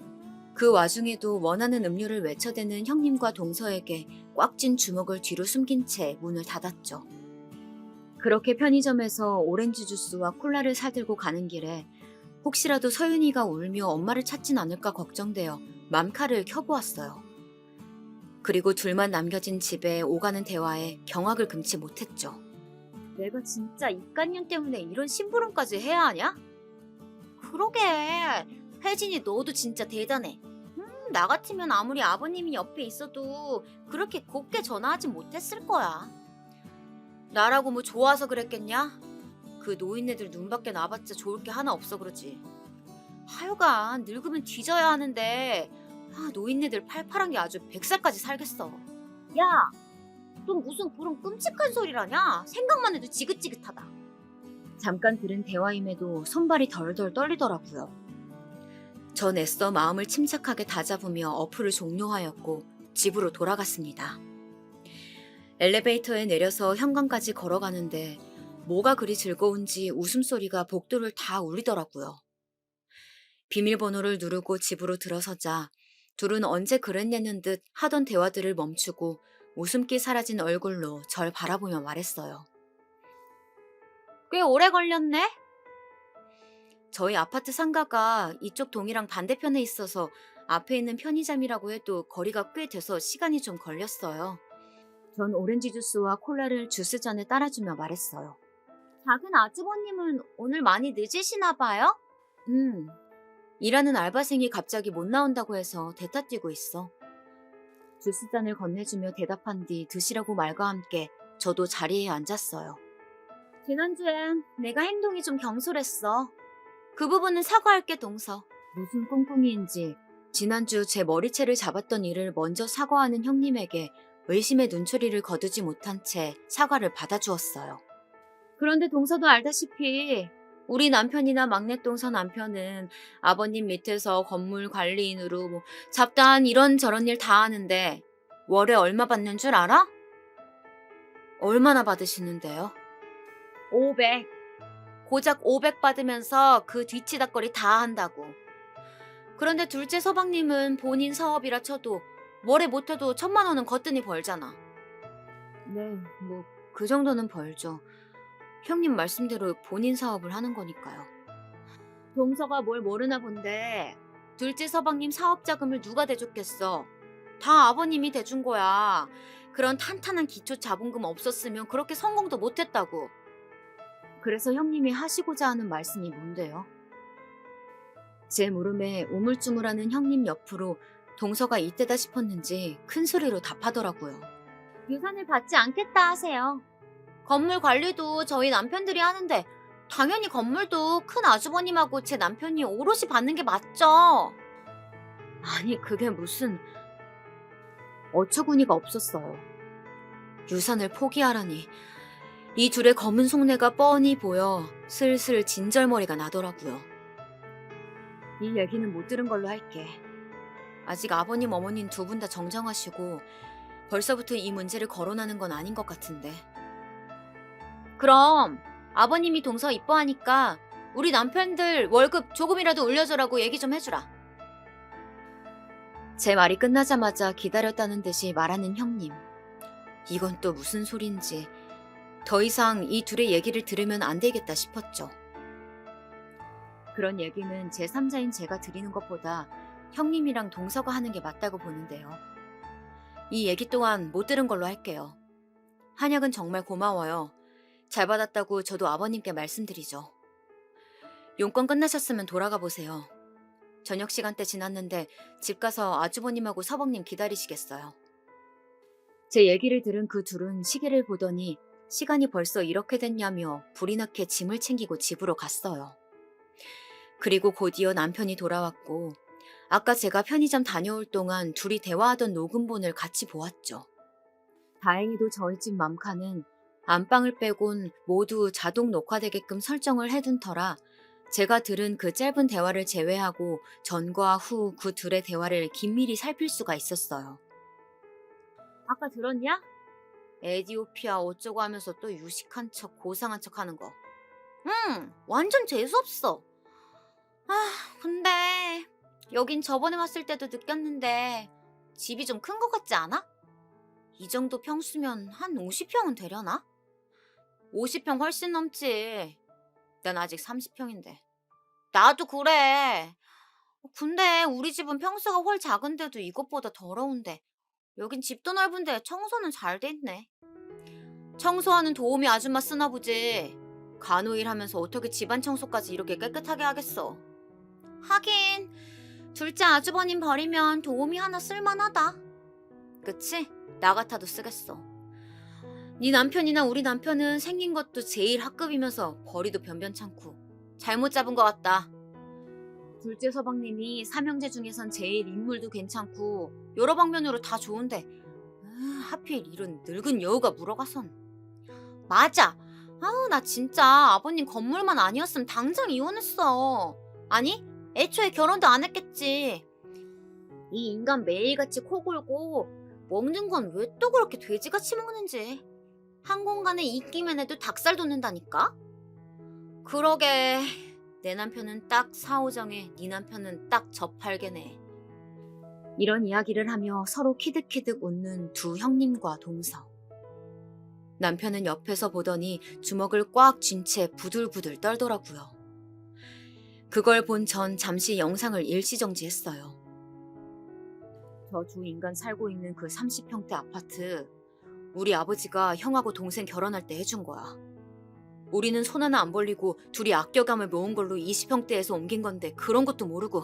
그 와중에도 원하는 음료를 외쳐대는 형님과 동서에게 꽉 쥔 주먹을 뒤로 숨긴 채 문을 닫았죠. 그렇게 편의점에서 오렌지 주스와 콜라를 사들고 가는 길에 혹시라도 서윤이가 울며 엄마를 찾진 않을까 걱정되어 맘카를 켜보았어요. 그리고 둘만 남겨진 집에 오가는 대화에 경악을 금치 못했죠. 내가 진짜 입간년 때문에 이런 심부름까지 해야 하냐? 그러게, 혜진이 너도 진짜 대단해. 나 같으면 아무리 아버님이 옆에 있어도 그렇게 곱게 전화하지 못했을 거야. 나라고 뭐 좋아서 그랬겠냐? 그 노인네들 눈밖에 나봤자 좋을 게 하나 없어 그러지. 하여간 늙으면 뒤져야 하는데 노인네들 팔팔한 게 아주 100살까지 살겠어. 야, 너 무슨 그런 끔찍한 소리라냐? 생각만 해도 지긋지긋하다. 잠깐 들은 대화임에도 손발이 덜덜 떨리더라고요. 전 애써 마음을 침착하게 다잡으며 어플을 종료하였고 집으로 돌아갔습니다. 엘리베이터에 내려서 현관까지 걸어가는데 뭐가 그리 즐거운지 웃음소리가 복도를 다 울리더라고요. 비밀번호를 누르고 집으로 들어서자 둘은 언제 그랬냐는 듯 하던 대화들을 멈추고 웃음기 사라진 얼굴로 절 바라보며 말했어요. 꽤 오래 걸렸네? 저희 아파트 상가가 이쪽 동이랑 반대편에 있어서 앞에 있는 편의점이라고 해도 거리가 꽤 돼서 시간이 좀 걸렸어요. 전 오렌지 주스와 콜라를 주스잔에 따라주며 말했어요. 작은 아주버님은 오늘 많이 늦으시나 봐요? 일하는 알바생이 갑자기 못 나온다고 해서 대타 뛰고 있어. 주스잔을 건네주며 대답한 뒤 드시라고 말과 함께 저도 자리에 앉았어요. 지난주엔 내가 행동이 좀 경솔했어. 그 부분은 사과할게, 동서. 무슨 꿍꿍이인지 지난주 제 머리채를 잡았던 일을 먼저 사과하는 형님에게 의심의 눈초리를 거두지 못한 채 사과를 받아주었어요. 그런데 동서도 알다시피 우리 남편이나 막내 동서 남편은 아버님 밑에서 건물 관리인으로 뭐 잡다한 이런저런 일 다 하는데 월에 얼마 받는 줄 알아? 얼마나 받으시는데요? 500. 고작 500 받으면서 그 뒤치다거리 다 한다고. 그런데 둘째 서방님은 본인 사업이라 쳐도 월에 못해도 1,000만 원은 거뜬히 벌잖아. 네, 뭐 그 정도는 벌죠. 형님 말씀대로 본인 사업을 하는 거니까요. 동서가 뭘 모르나 본데 둘째 서방님 사업 자금을 누가 대줬겠어? 다 아버님이 대준 거야. 그런 탄탄한 기초 자본금 없었으면 그렇게 성공도 못했다고. 그래서 형님이 하시고자 하는 말씀이 뭔데요? 제 물음에 우물쭈물하는 형님 옆으로 동서가 이때다 싶었는지 큰 소리로 답하더라고요. 유산을 받지 않겠다 하세요. 건물 관리도 저희 남편들이 하는데 당연히 건물도 큰 아주버님하고 제 남편이 오롯이 받는 게 맞죠. 아니 그게 무슨 어처구니가 없었어요. 유산을 포기하라니. 이 둘의 검은 속내가 뻔히 보여 슬슬 진절머리가 나더라고요. 이 얘기는 못 들은 걸로 할게. 아직 아버님 어머님 두 분 다 정정하시고 벌써부터 이 문제를 거론하는 건 아닌 것 같은데. 그럼 아버님이 동서 이뻐하니까 우리 남편들 월급 조금이라도 올려줘라고 얘기 좀 해주라. 제 말이 끝나자마자 기다렸다는 듯이 말하는 형님. 이건 또 무슨 소린지 더 이상 이 둘의 얘기를 들으면 안 되겠다 싶었죠. 그런 얘기는 제3자인 제가 드리는 것보다 형님이랑 동서가 하는 게 맞다고 보는데요. 이 얘기 또한 못 들은 걸로 할게요. 한약은 정말 고마워요. 잘 받았다고 저도 아버님께 말씀드리죠. 용건 끝나셨으면 돌아가 보세요. 저녁 시간대 지났는데 집 가서 아주버님하고 서방님 기다리시겠어요. 제 얘기를 들은 그 둘은 시계를 보더니 시간이 벌써 이렇게 됐냐며 불이 나게 짐을 챙기고 집으로 갔어요. 그리고 곧이어 남편이 돌아왔고 아까 제가 편의점 다녀올 동안 둘이 대화하던 녹음본을 같이 보았죠. 다행히도 저희 집 맘카는 안방을 빼곤 모두 자동 녹화되게끔 설정을 해둔 터라 제가 들은 그 짧은 대화를 제외하고 전과 후 그 둘의 대화를 긴밀히 살필 수가 있었어요. 아까 들었냐? 에디오피아 어쩌고 하면서 또 유식한 척 고상한 척 하는 거. 완전 재수없어. 근데 여긴 저번에 왔을 때도 느꼈는데 집이 좀 큰 것 같지 않아? 이 정도 평수면 한 50평은 되려나? 50평 훨씬 넘지. 난 아직 30평인데. 나도 그래. 근데 우리 집은 평수가 훨 작은데도 이것보다 더러운데 여긴 집도 넓은데 청소는 잘 돼 있네. 청소하는 도우미 아줌마 쓰나 보지. 간호일 하면서 어떻게 집안 청소까지 이렇게 깨끗하게 하겠어. 하긴 둘째 아주버님 버리면 도우미 하나 쓸만하다. 그치? 나 같아도 쓰겠어. 네 남편이나 우리 남편은 생긴 것도 제일 학급이면서 벌이도 변변찮고 잘못 잡은 것 같다. 둘째 서방님이 삼형제 중에선 제일 인물도 괜찮고 여러 방면으로 다 좋은데 하필 이런 늙은 여우가 물어가선. 맞아. 나 진짜 아버님 건물만 아니었으면 당장 이혼했어. 아니 애초에 결혼도 안 했겠지. 이 인간 매일같이 코 골고 먹는 건 왜 또 그렇게 돼지같이 먹는지. 한 공간에 있기만 해도 닭살 돋는다니까? 그러게 내 남편은 딱 사오정에 네 남편은 딱 저팔계네. 이런 이야기를 하며 서로 키득키득 웃는 두 형님과 동서. 남편은 옆에서 보더니 주먹을 꽉 쥔 채 부들부들 떨더라고요. 그걸 본 전 잠시 영상을 일시정지했어요. 저 두 인간 살고 있는 그 30평대 아파트 우리 아버지가 형하고 동생 결혼할 때 해준 거야. 우리는 손 하나 안 벌리고 둘이 아껴감을 모은 걸로 20평대에서 옮긴 건데 그런 것도 모르고.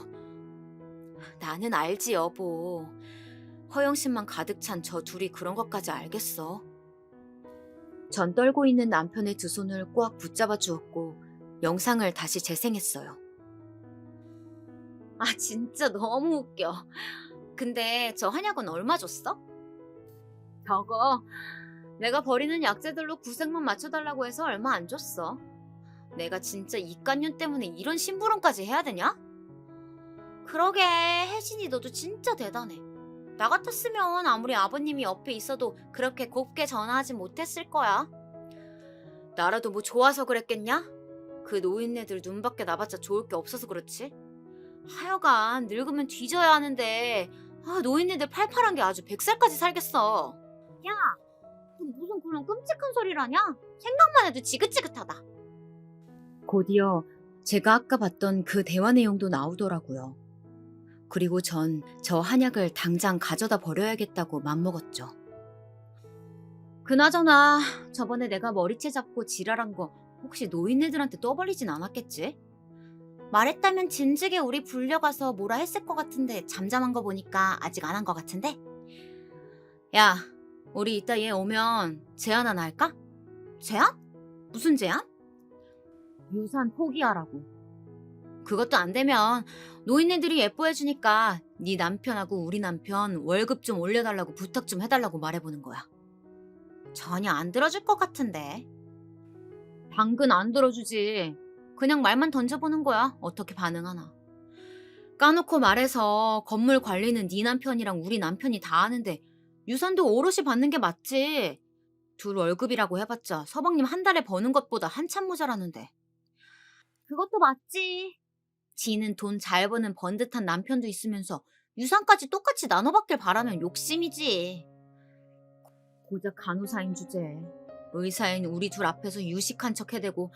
나는 알지 여보. 허영심만 가득 찬 저 둘이 그런 것까지 알겠어. 전 떨고 있는 남편의 두 손을 꽉 붙잡아 주었고 영상을 다시 재생했어요. 진짜 너무 웃겨. 근데 저 한약은 얼마 줬어? 저거 내가 버리는 약재들로 구색만 맞춰달라고 해서 얼마 안 줬어. 내가 진짜 이깟년 때문에 이런 심부름까지 해야 되냐? 그러게, 혜진이 너도 진짜 대단해. 나 같았으면 아무리 아버님이 옆에 있어도 그렇게 곱게 전화하지 못했을 거야. 나라도 뭐 좋아서 그랬겠냐? 그 노인네들 눈밖에 나봤자 좋을 게 없어서 그렇지. 하여간 늙으면 뒤져야 하는데 노인네들 팔팔한 게 아주 100살까지 살겠어. 야, 무슨 그런 끔찍한 소리라냐? 생각만 해도 지긋지긋하다. 곧이어 제가 아까 봤던 그 대화 내용도 나오더라고요. 그리고 전 저 한약을 당장 가져다 버려야겠다고 맘먹었죠. 그나저나 저번에 내가 머리채 잡고 지랄한 거 혹시 노인네들한테 떠벌리진 않았겠지? 말했다면 진즉에 우리 불려가서 뭐라 했을 것 같은데 잠잠한 거 보니까 아직 안 한 것 같은데? 야, 우리 이따 얘 오면 제안 하나 할까? 제안? 무슨 제안? 유산 포기하라고. 그것도 안 되면 노인네들이 예뻐해주니까 네 남편하고 우리 남편 월급 좀 올려달라고 부탁 좀 해달라고 말해보는 거야. 전혀 안 들어줄 것 같은데. 당근 안 들어주지. 그냥 말만 던져보는 거야. 어떻게 반응하나. 까놓고 말해서 건물 관리는 네 남편이랑 우리 남편이 다 하는데 유산도 오롯이 받는 게 맞지. 둘 월급이라고 해봤자 서방님 한 달에 버는 것보다 한참 모자라는데. 그것도 맞지. 지는 돈 잘 버는 번듯한 남편도 있으면서 유산까지 똑같이 나눠받길 바라면 욕심이지. 고작 간호사인 주제에 의사인 우리 둘 앞에서 유식한 척 해대고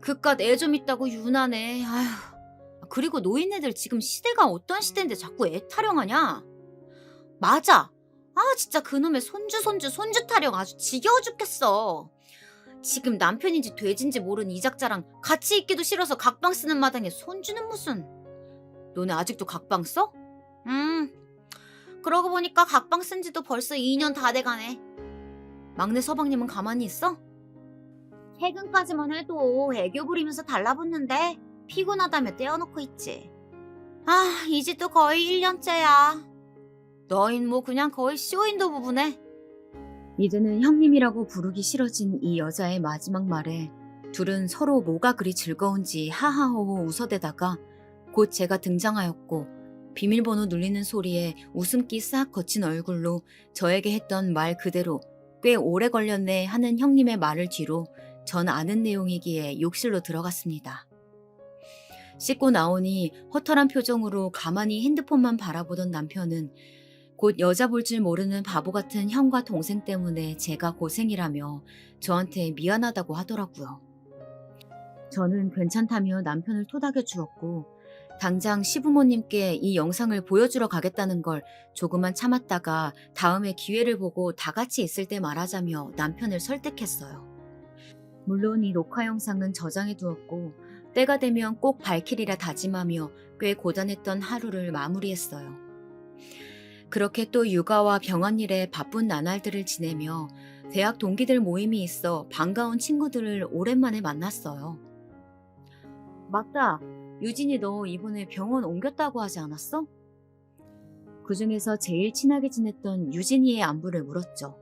그깟 애 좀 있다고 유난해. 아휴. 그리고 노인네들 지금 시대가 어떤 시대인데 자꾸 애 타령하냐? 맞아. 진짜 그놈의 손주 타령 아주 지겨워 죽겠어. 지금 남편인지 돼지인지 모르는 이작자랑 같이 있기도 싫어서 각방 쓰는 마당에 손주는 무슨. 너네 아직도 각방 써? 그러고 보니까 각방 쓴 지도 벌써 2년 다 돼가네. 막내 서방님은 가만히 있어? 최근까지만 해도 애교 부리면서 달라붙는데 피곤하다며 떼어놓고 있지. 이 집도 거의 1년째야. 너흰 뭐 그냥 거의 쇼윈도 부부네. 이제는 형님이라고 부르기 싫어진 이 여자의 마지막 말에 둘은 서로 뭐가 그리 즐거운지 하하호호 웃어대다가 곧 제가 등장하였고 비밀번호 눌리는 소리에 웃음기 싹 거친 얼굴로 저에게 했던 말 그대로 꽤 오래 걸렸네 하는 형님의 말을 뒤로 전 아는 내용이기에 욕실로 들어갔습니다. 씻고 나오니 허탈한 표정으로 가만히 핸드폰만 바라보던 남편은 곧 여자 볼 줄 모르는 바보 같은 형과 동생 때문에 제가 고생이라며 저한테 미안하다고 하더라고요. 저는 괜찮다며 남편을 토닥여 주었고 당장 시부모님께 이 영상을 보여주러 가겠다는 걸 조금만 참았다가 다음에 기회를 보고 다 같이 있을 때 말하자며 남편을 설득했어요. 물론 이 녹화 영상은 저장해 두었고 때가 되면 꼭 밝히리라 다짐하며 꽤 고단했던 하루를 마무리했어요. 그렇게 또 육아와 병원 일에 바쁜 나날들을 지내며 대학 동기들 모임이 있어 반가운 친구들을 오랜만에 만났어요. 맞다. 유진이 너 이번에 병원 옮겼다고 하지 않았어? 그 중에서 제일 친하게 지냈던 유진이의 안부를 물었죠.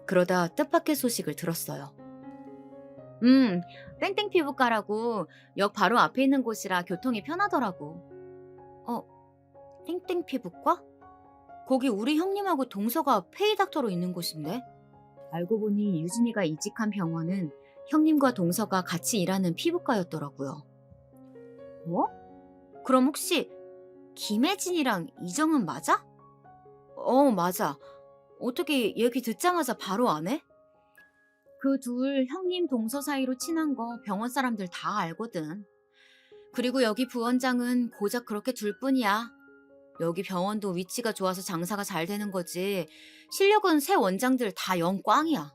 그러다 뜻밖의 소식을 들었어요. 땡땡 피부과라고 역 바로 앞에 있는 곳이라 교통이 편하더라고. 땡땡 피부과? 거기 우리 형님하고 동서가 페이닥터로 있는 곳인데? 알고 보니 유진이가 이직한 병원은 형님과 동서가 같이 일하는 피부과였더라고요. 뭐? 그럼 혹시 김혜진이랑 이정은 맞아? 맞아. 어떻게 얘기 듣자마자 바로 안 해? 그 둘 형님 동서 사이로 친한 거 병원 사람들 다 알거든. 그리고 여기 부원장은 고작 그렇게 둘뿐이야. 여기 병원도 위치가 좋아서 장사가 잘 되는 거지. 실력은 새 원장들 다 영꽝이야.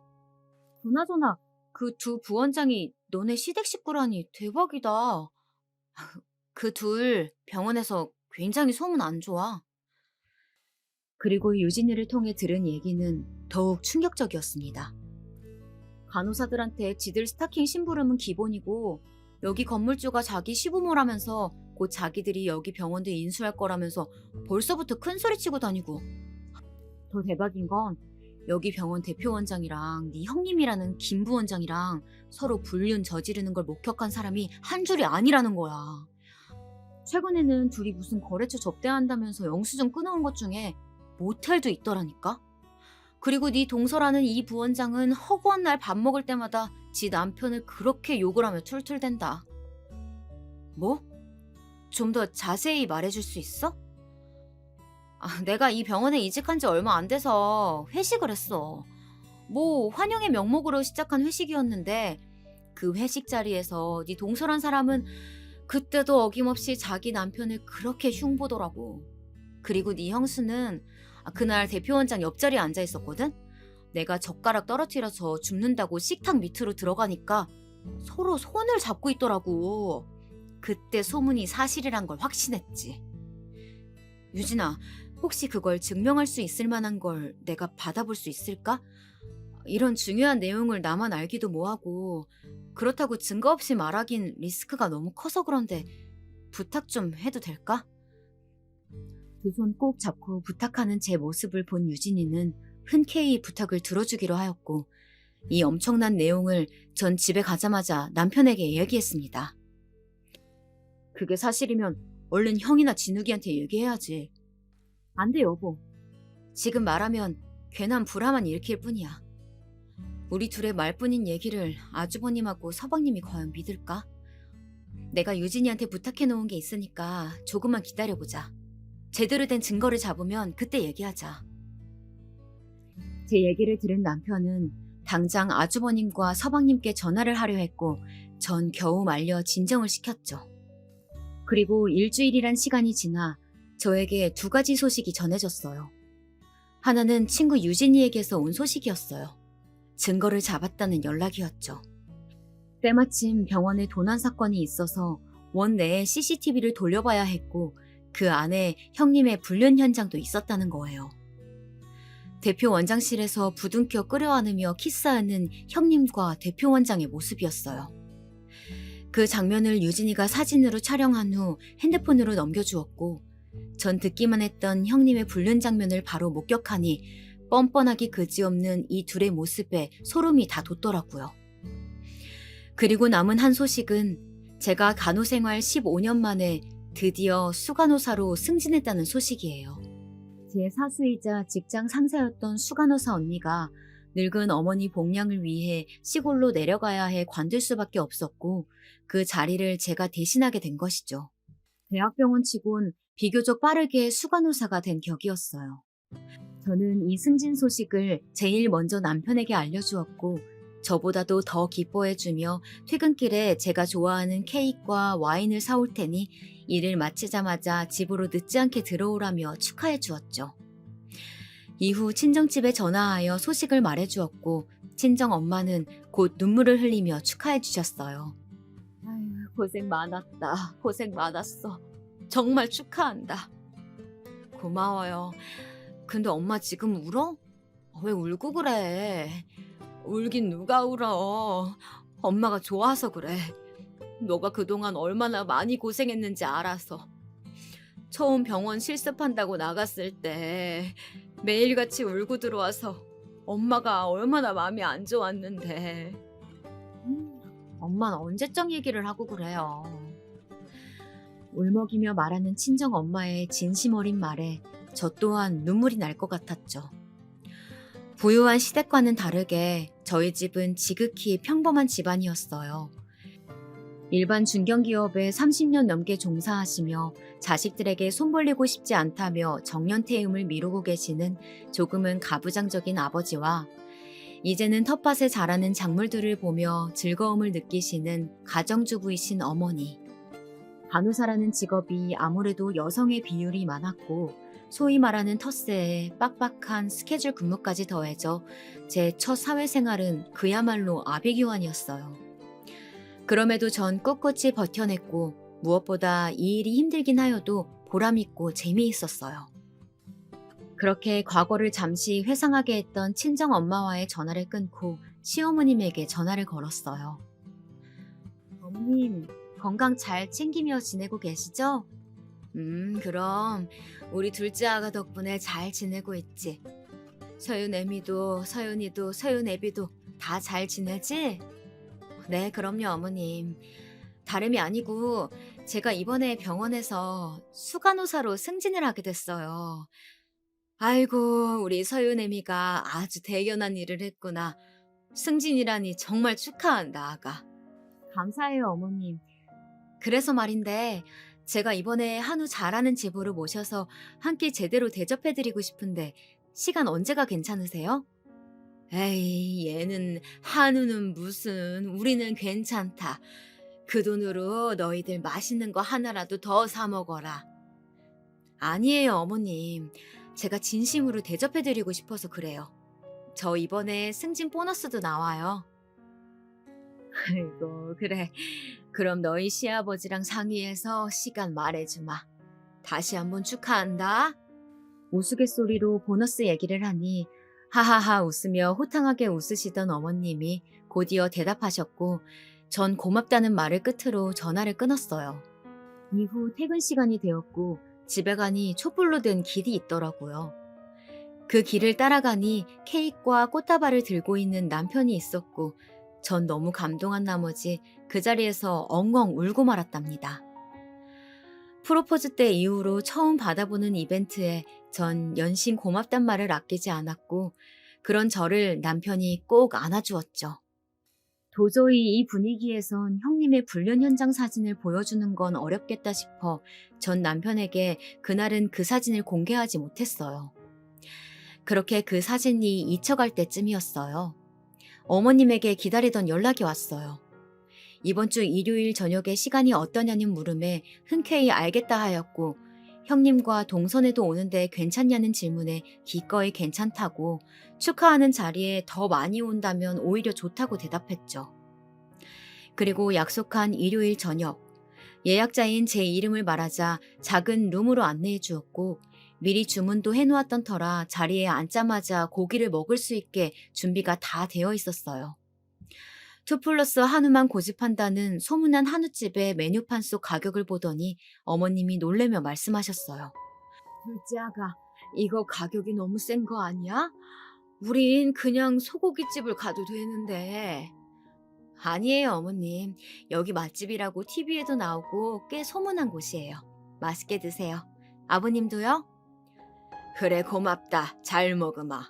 그나저나 그 두 부원장이 너네 시댁 식구라니 대박이다. 그 둘 병원에서 굉장히 소문 안 좋아. 그리고 유진이를 통해 들은 얘기는 더욱 충격적이었습니다. 간호사들한테 지들 스타킹 심부름은 기본이고 여기 건물주가 자기 시부모라면서 곧 자기들이 여기 병원도 인수할 거라면서 벌써부터 큰 소리 치고 다니고 더 대박인 건 여기 병원 대표 원장이랑 네 형님이라는 김 부원장이랑 서로 불륜 저지르는 걸 목격한 사람이 한 줄이 아니라는 거야. 최근에는 둘이 무슨 거래처 접대한다면서 영수증 끊어온 것 중에 모텔도 있더라니까. 그리고 네 동서라는 이 부원장은 허구한 날 밥 먹을 때마다 지 남편을 그렇게 욕을 하며 툴툴댄다. 뭐? 좀 더 자세히 말해줄 수 있어? 내가 이 병원에 이직한 지 얼마 안 돼서 회식을 했어. 뭐 환영의 명목으로 시작한 회식이었는데 그 회식 자리에서 네 동서란 사람은 그때도 어김없이 자기 남편을 그렇게 흉보더라고. 그리고 네 형수는 그날 대표원장 옆자리에 앉아 있었거든? 내가 젓가락 떨어뜨려서 줍는다고 식탁 밑으로 들어가니까 서로 손을 잡고 있더라고. 그때 소문이 사실이란 걸 확신했지. 유진아, 혹시 그걸 증명할 수 있을 만한 걸 내가 받아볼 수 있을까? 이런 중요한 내용을 나만 알기도 뭐하고 그렇다고 증거 없이 말하긴 리스크가 너무 커서 그런데 부탁 좀 해도 될까? 두 손 꼭 잡고 부탁하는 제 모습을 본 유진이는 흔쾌히 부탁을 들어주기로 하였고 이 엄청난 내용을 전 집에 가자마자 남편에게 얘기했습니다. 그게 사실이면 얼른 형이나 진욱이한테 얘기해야지. 안 돼, 여보. 지금 말하면 괜한 불화만 일으킬 뿐이야. 우리 둘의 말뿐인 얘기를 아주버님하고 서방님이 과연 믿을까? 내가 유진이한테 부탁해놓은 게 있으니까 조금만 기다려보자. 제대로 된 증거를 잡으면 그때 얘기하자. 제 얘기를 들은 남편은 당장 아주버님과 서방님께 전화를 하려 했고 전 겨우 말려 진정을 시켰죠. 그리고 일주일이란 시간이 지나 저에게 두 가지 소식이 전해졌어요. 하나는 친구 유진이에게서 온 소식이었어요. 증거를 잡았다는 연락이었죠. 때마침 병원에 도난 사건이 있어서 원 내에 CCTV를 돌려봐야 했고 그 안에 형님의 불륜 현장도 있었다는 거예요. 대표 원장실에서 부둥켜 끌어안으며 키스하는 형님과 대표 원장의 모습이었어요. 그 장면을 유진이가 사진으로 촬영한 후 핸드폰으로 넘겨주었고 전 듣기만 했던 형님의 불륜 장면을 바로 목격하니 뻔뻔하기 그지없는 이 둘의 모습에 소름이 다 돋더라고요. 그리고 남은 한 소식은 제가 간호생활 15년 만에 드디어 수간호사로 승진했다는 소식이에요. 제 사수이자 직장 상사였던 수간호사 언니가 늙은 어머니 복량을 위해 시골로 내려가야 해 관둘 수밖에 없었고 그 자리를 제가 대신하게 된 것이죠. 대학병원 치곤 비교적 빠르게 수간호사가 된 격이었어요. 저는 이 승진 소식을 제일 먼저 남편에게 알려주었고 저보다도 더 기뻐해주며 퇴근길에 제가 좋아하는 케이크와 와인을 사올 테니 일을 마치자마자 집으로 늦지 않게 들어오라며 축하해 주었죠. 이후 친정집에 전화하여 소식을 말해주었고 친정엄마는 곧 눈물을 흘리며 축하해 주셨어요. 아유, 고생 많았다. 고생 많았어. 정말 축하한다. 고마워요. 근데 엄마 지금 울어? 왜 울고 그래? 울긴 누가 울어. 엄마가 좋아서 그래. 너가 그동안 얼마나 많이 고생했는지 알아서. 처음 병원 실습한다고 나갔을 때 매일같이 울고 들어와서 엄마가 얼마나 마음이 안 좋았는데. 엄마는 언제적 얘기를 하고 그래요. 울먹이며 말하는 친정 엄마의 진심 어린 말에 저 또한 눈물이 날 것 같았죠. 부유한 시댁과는 다르게 저희 집은 지극히 평범한 집안이었어요. 일반 중견기업에 30년 넘게 종사하시며 자식들에게 손 벌리고 싶지 않다며 정년퇴임을 미루고 계시는 조금은 가부장적인 아버지와 이제는 텃밭에 자라는 작물들을 보며 즐거움을 느끼시는 가정주부이신 어머니. 간호사라는 직업이 아무래도 여성의 비율이 많았고 소위 말하는 텃세에 빡빡한 스케줄 근무까지 더해져 제 첫 사회생활은 그야말로 아비규환이었어요. 그럼에도 전 꿋꿋이 버텨냈고 무엇보다 이 일이 힘들긴 하여도 보람있고 재미있었어요. 그렇게 과거를 잠시 회상하게 했던 친정엄마와의 전화를 끊고 시어머님에게 전화를 걸었어요. 어머님, 건강 잘 챙기며 지내고 계시죠? 그럼 우리 둘째 아가 덕분에 잘 지내고 있지. 서윤애미도 서윤이도 서윤애비도 다 잘 지내지? 네, 그럼요, 어머님. 다름이 아니고 제가 이번에 병원에서 수간호사로 승진을 하게 됐어요. 아이고, 우리 서윤애미가 아주 대견한 일을 했구나. 승진이라니 정말 축하한다, 아가. 감사해요, 어머님. 그래서 말인데, 제가 이번에 한우 잘하는 제보를 모셔서 한 끼 제대로 대접해드리고 싶은데, 시간 언제가 괜찮으세요? 에이, 얘는 한우는 무슨, 우리는 괜찮다. 그 돈으로 너희들 맛있는 거 하나라도 더 사 먹어라. 아니에요, 어머님. 제가 진심으로 대접해드리고 싶어서 그래요. 저 이번에 승진 보너스도 나와요. 아이고, 그래. 그럼 너희 시아버지랑 상의해서 시간 말해주마. 다시 한번 축하한다. 우스갯소리로 보너스 얘기를 하니 하하하 웃으며 호탕하게 웃으시던 어머님이 곧이어 대답하셨고 전 고맙다는 말을 끝으로 전화를 끊었어요. 이후 퇴근 시간이 되었고 집에 가니 촛불로 된 길이 있더라고요. 그 길을 따라가니 케이크와 꽃다발을 들고 있는 남편이 있었고 전 너무 감동한 나머지 그 자리에서 엉엉 울고 말았답니다. 프로포즈 때 이후로 처음 받아보는 이벤트에 전 연신 고맙단 말을 아끼지 않았고 그런 저를 남편이 꼭 안아주었죠. 도저히 이 분위기에선 형님의 불륜 현장 사진을 보여주는 건 어렵겠다 싶어 전 남편에게 그날은 그 사진을 공개하지 못했어요. 그렇게 그 사진이 잊혀갈 때쯤이었어요. 어머님에게 기다리던 연락이 왔어요. 이번 주 일요일 저녁에 시간이 어떠냐는 물음에 흔쾌히 알겠다 하였고 형님과 동선에도 오는데 괜찮냐는 질문에 기꺼이 괜찮다고 축하하는 자리에 더 많이 온다면 오히려 좋다고 대답했죠. 그리고 약속한 일요일 저녁 예약자인 제 이름을 말하자 작은 룸으로 안내해 주었고 미리 주문도 해놓았던 터라 자리에 앉자마자 고기를 먹을 수 있게 준비가 다 되어 있었어요. 2 플러스 한우만 고집한다는 소문난 한우집의 메뉴판 속 가격을 보더니 어머님이 놀래며 말씀하셨어요. 둘째 아가, 이거 가격이 너무 센 거 아니야? 우린 그냥 소고기집을 가도 되는데. 아니에요, 어머님. 여기 맛집이라고 TV에도 나오고 꽤 소문난 곳이에요. 맛있게 드세요. 아버님도요? 그래, 고맙다. 잘 먹으마.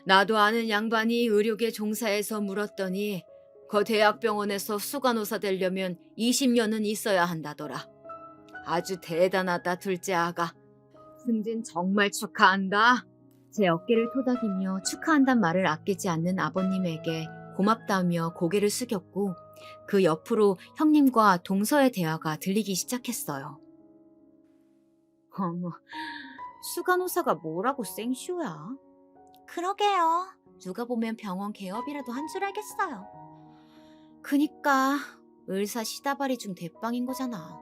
나도 아는 양반이 의료계 종사해서 물었더니 그 대학병원에서 수간호사 되려면 20년은 있어야 한다더라. 아주 대단하다, 둘째 아가. 승진 정말 축하한다. 제 어깨를 토닥이며 축하한단 말을 아끼지 않는 아버님에게 고맙다며 고개를 숙였고 그 옆으로 형님과 동서의 대화가 들리기 시작했어요. 어머, 수간호사가 뭐라고 생쇼야? 그러게요. 누가 보면 병원 개업이라도 한 줄 알겠어요. 그니까 의사 시다발이 중 대빵인 거잖아.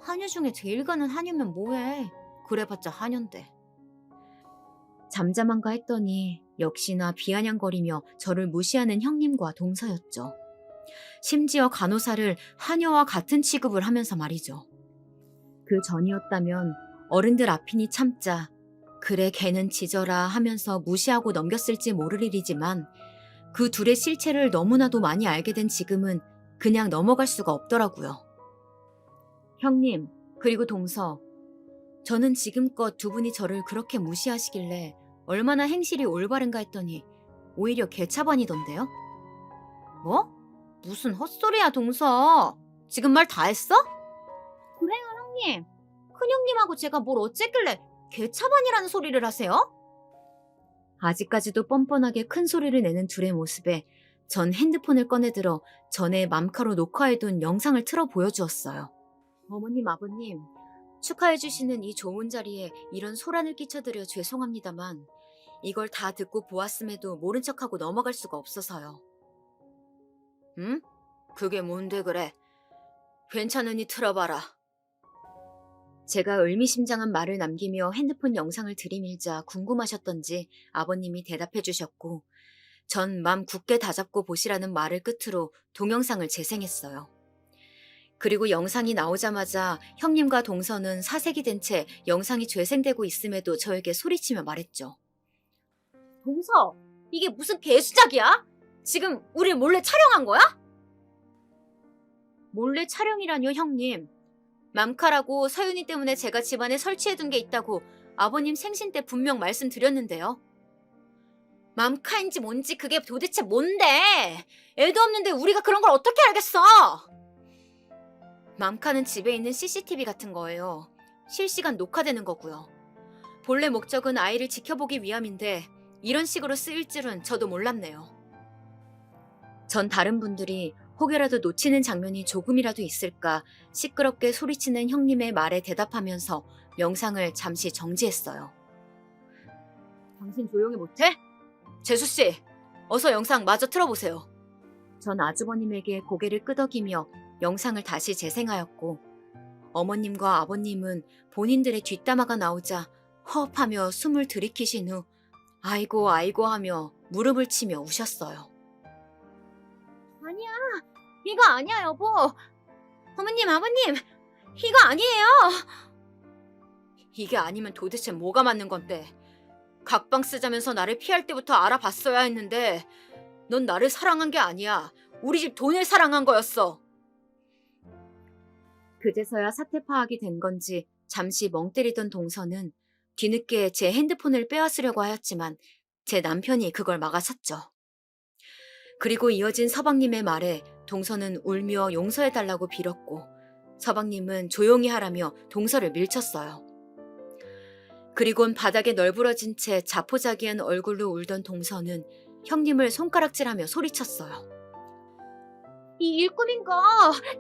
한유 중에 제일 가는 한유면 뭐해. 그래봤자 한유인데. 잠잠한가 했더니 역시나 비아냥거리며 저를 무시하는 형님과 동서였죠. 심지어 간호사를 한여와 같은 취급을 하면서 말이죠. 그 전이었다면 어른들 앞이니 참자 그래 걔는 지져라 하면서 무시하고 넘겼을지 모를 일이지만 그 둘의 실체를 너무나도 많이 알게 된 지금은 그냥 넘어갈 수가 없더라고요. 형님, 그리고 동서. 저는 지금껏 두 분이 저를 그렇게 무시하시길래 얼마나 행실이 올바른가 했더니 오히려 개차반이던데요? 뭐? 무슨 헛소리야, 동서. 지금 말 다 했어? 그래요, 형님. 큰형님하고 제가 뭘 어쨌길래 개차반이라는 소리를 하세요? 아직까지도 뻔뻔하게 큰 소리를 내는 둘의 모습에 전 핸드폰을 꺼내들어 전에 맘카로 녹화해둔 영상을 틀어 보여주었어요. 어머님, 아버님, 축하해주시는 이 좋은 자리에 이런 소란을 끼쳐드려 죄송합니다만 이걸 다 듣고 보았음에도 모른 척하고 넘어갈 수가 없어서요. 응? 그게 뭔데 그래? 괜찮으니 틀어봐라. 제가 의미심장한 말을 남기며 핸드폰 영상을 들이밀자 궁금하셨던지 아버님이 대답해 주셨고 전 맘 굳게 다잡고 보시라는 말을 끝으로 동영상을 재생했어요. 그리고 영상이 나오자마자 형님과 동서는 사색이 된 채 영상이 재생되고 있음에도 저에게 소리치며 말했죠. 동서, 이게 무슨 개수작이야? 지금 우리 몰래 촬영한 거야? 몰래 촬영이라뇨, 형님. 맘카라고 서윤이 때문에 제가 집안에 설치해둔 게 있다고 아버님 생신 때 분명 말씀드렸는데요. 맘카인지 뭔지 그게 도대체 뭔데? 애도 없는데 우리가 그런 걸 어떻게 알겠어? 맘카는 집에 있는 CCTV 같은 거예요. 실시간 녹화되는 거고요. 본래 목적은 아이를 지켜보기 위함인데 이런 식으로 쓰일 줄은 저도 몰랐네요. 전 다른 분들이 혹여라도 놓치는 장면이 조금이라도 있을까 시끄럽게 소리치는 형님의 말에 대답하면서 영상을 잠시 정지했어요. 당신 조용히 못해? 재수씨, 어서 영상 마저 틀어보세요. 전 아주버님에게 고개를 끄덕이며 영상을 다시 재생하였고 어머님과 아버님은 본인들의 뒷담화가 나오자 허업하며 숨을 들이키신 후 아이고 아이고 하며 무릎을 치며 우셨어요. 아니야, 이거 아니야 여보. 어머님 아버님, 이거 아니에요. 이게 아니면 도대체 뭐가 맞는 건데. 각방 쓰자면서 나를 피할 때부터 알아봤어야 했는데 넌 나를 사랑한 게 아니야. 우리 집 돈을 사랑한 거였어. 그제서야 사태 파악이 된 건지 잠시 멍 때리던 동서는 뒤늦게 제 핸드폰을 빼앗으려고 하였지만 제 남편이 그걸 막아섰죠. 그리고 이어진 서방님의 말에 동서는 울며 용서해달라고 빌었고 서방님은 조용히 하라며 동서를 밀쳤어요. 그리곤 바닥에 널브러진 채 자포자기한 얼굴로 울던 동서는 형님을 손가락질하며 소리쳤어요. 이 일꾼인 거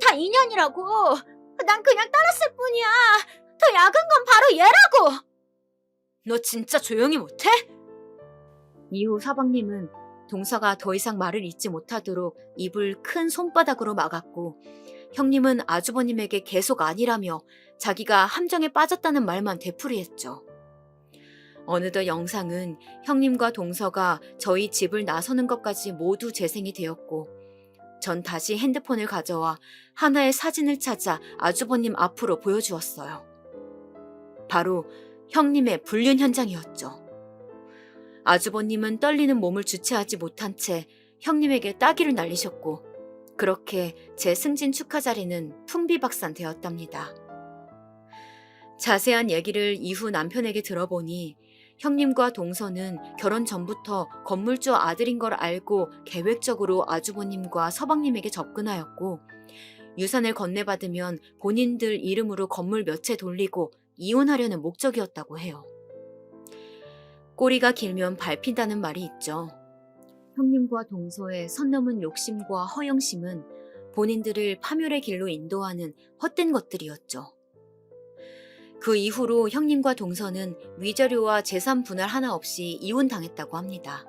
다 인연이라고. 난 그냥 따랐을 뿐이야. 더 약은 건 바로 얘라고. 너 진짜 조용히 못해? 이후 서방님은 동서가 더 이상 말을 잇지 못하도록 입을 큰 손바닥으로 막았고 형님은 아주버님에게 계속 아니라며 자기가 함정에 빠졌다는 말만 되풀이했죠. 어느덧 영상은 형님과 동서가 저희 집을 나서는 것까지 모두 재생이 되었고 전 다시 핸드폰을 가져와 하나의 사진을 찾아 아주버님 앞으로 보여주었어요. 바로 형님의 불륜 현장이었죠. 아주버님은 떨리는 몸을 주체하지 못한 채 형님에게 따귀를 날리셨고 그렇게 제 승진 축하 자리는 풍비박산되었답니다. 자세한 얘기를 이후 남편에게 들어보니 형님과 동서는 결혼 전부터 건물주 아들인 걸 알고 계획적으로 아주버님과 서방님에게 접근하였고 유산을 건네받으면 본인들 이름으로 건물 몇 채 돌리고 이혼하려는 목적이었다고 해요. 꼬리가 길면 밟힌다는 말이 있죠. 형님과 동서의 선 넘은 욕심과 허영심은 본인들을 파멸의 길로 인도하는 헛된 것들이었죠. 그 이후로 형님과 동서는 위자료와 재산 분할 하나 없이 이혼당했다고 합니다.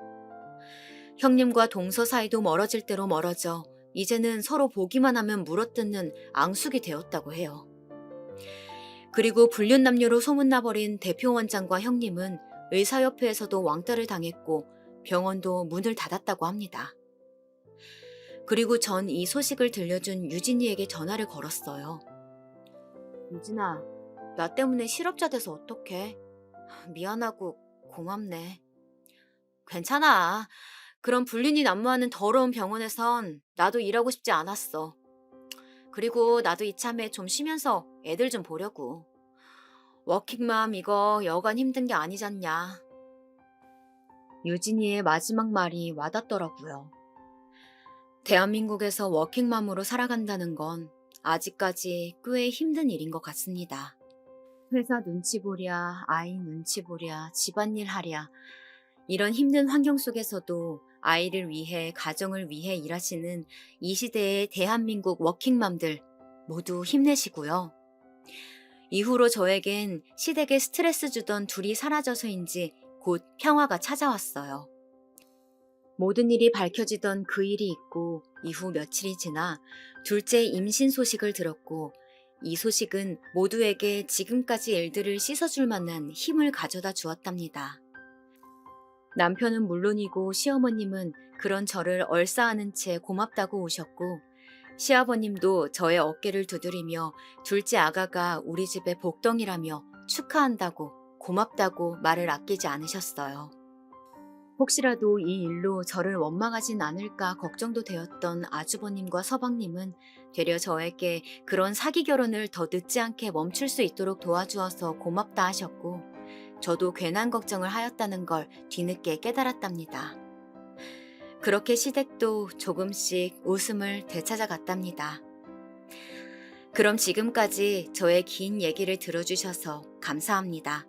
형님과 동서 사이도 멀어질 대로 멀어져 이제는 서로 보기만 하면 물어뜯는 앙숙이 되었다고 해요. 그리고 불륜 남녀로 소문나버린 대표 원장과 형님은 의사협회에서도 왕따를 당했고 병원도 문을 닫았다고 합니다. 그리고 전 이 소식을 들려준 유진이에게 전화를 걸었어요. 유진아, 나 때문에 실업자 돼서 어떡해? 미안하고 고맙네. 괜찮아. 그런 불륜이 난무하는 더러운 병원에선 나도 일하고 싶지 않았어. 그리고 나도 이참에 좀 쉬면서 애들 좀 보려고. 워킹맘 이거 여간 힘든 게 아니잖냐. 유진이의 마지막 말이 와닿더라고요. 대한민국에서 워킹맘으로 살아간다는 건 아직까지 꽤 힘든 일인 것 같습니다. 회사 눈치 보랴, 아이 눈치 보랴, 집안일 하랴 이런 힘든 환경 속에서도 아이를 위해 가정을 위해 일하시는 이 시대의 대한민국 워킹맘들 모두 힘내시고요. 이후로 저에겐 시댁에 스트레스 주던 둘이 사라져서인지 곧 평화가 찾아왔어요. 모든 일이 밝혀지던 그 일이 있고 이후 며칠이 지나 둘째 임신 소식을 들었고 이 소식은 모두에게 지금까지 일들을 씻어줄 만한 힘을 가져다 주었답니다. 남편은 물론이고 시어머님은 그런 저를 얼싸안은 채 고맙다고 우셨고 시아버님도 저의 어깨를 두드리며 둘째 아가가 우리 집의 복덩이라며 축하한다고 고맙다고 말을 아끼지 않으셨어요. 혹시라도 이 일로 저를 원망하진 않을까 걱정도 되었던 아주버님과 서방님은 되려 저에게 그런 사기 결혼을 더 늦지 않게 멈출 수 있도록 도와주어서 고맙다 하셨고, 저도 괜한 걱정을 하였다는 걸 뒤늦게 깨달았답니다. 그렇게 시댁도 조금씩 웃음을 되찾아갔답니다. 그럼 지금까지 저의 긴 얘기를 들어주셔서 감사합니다.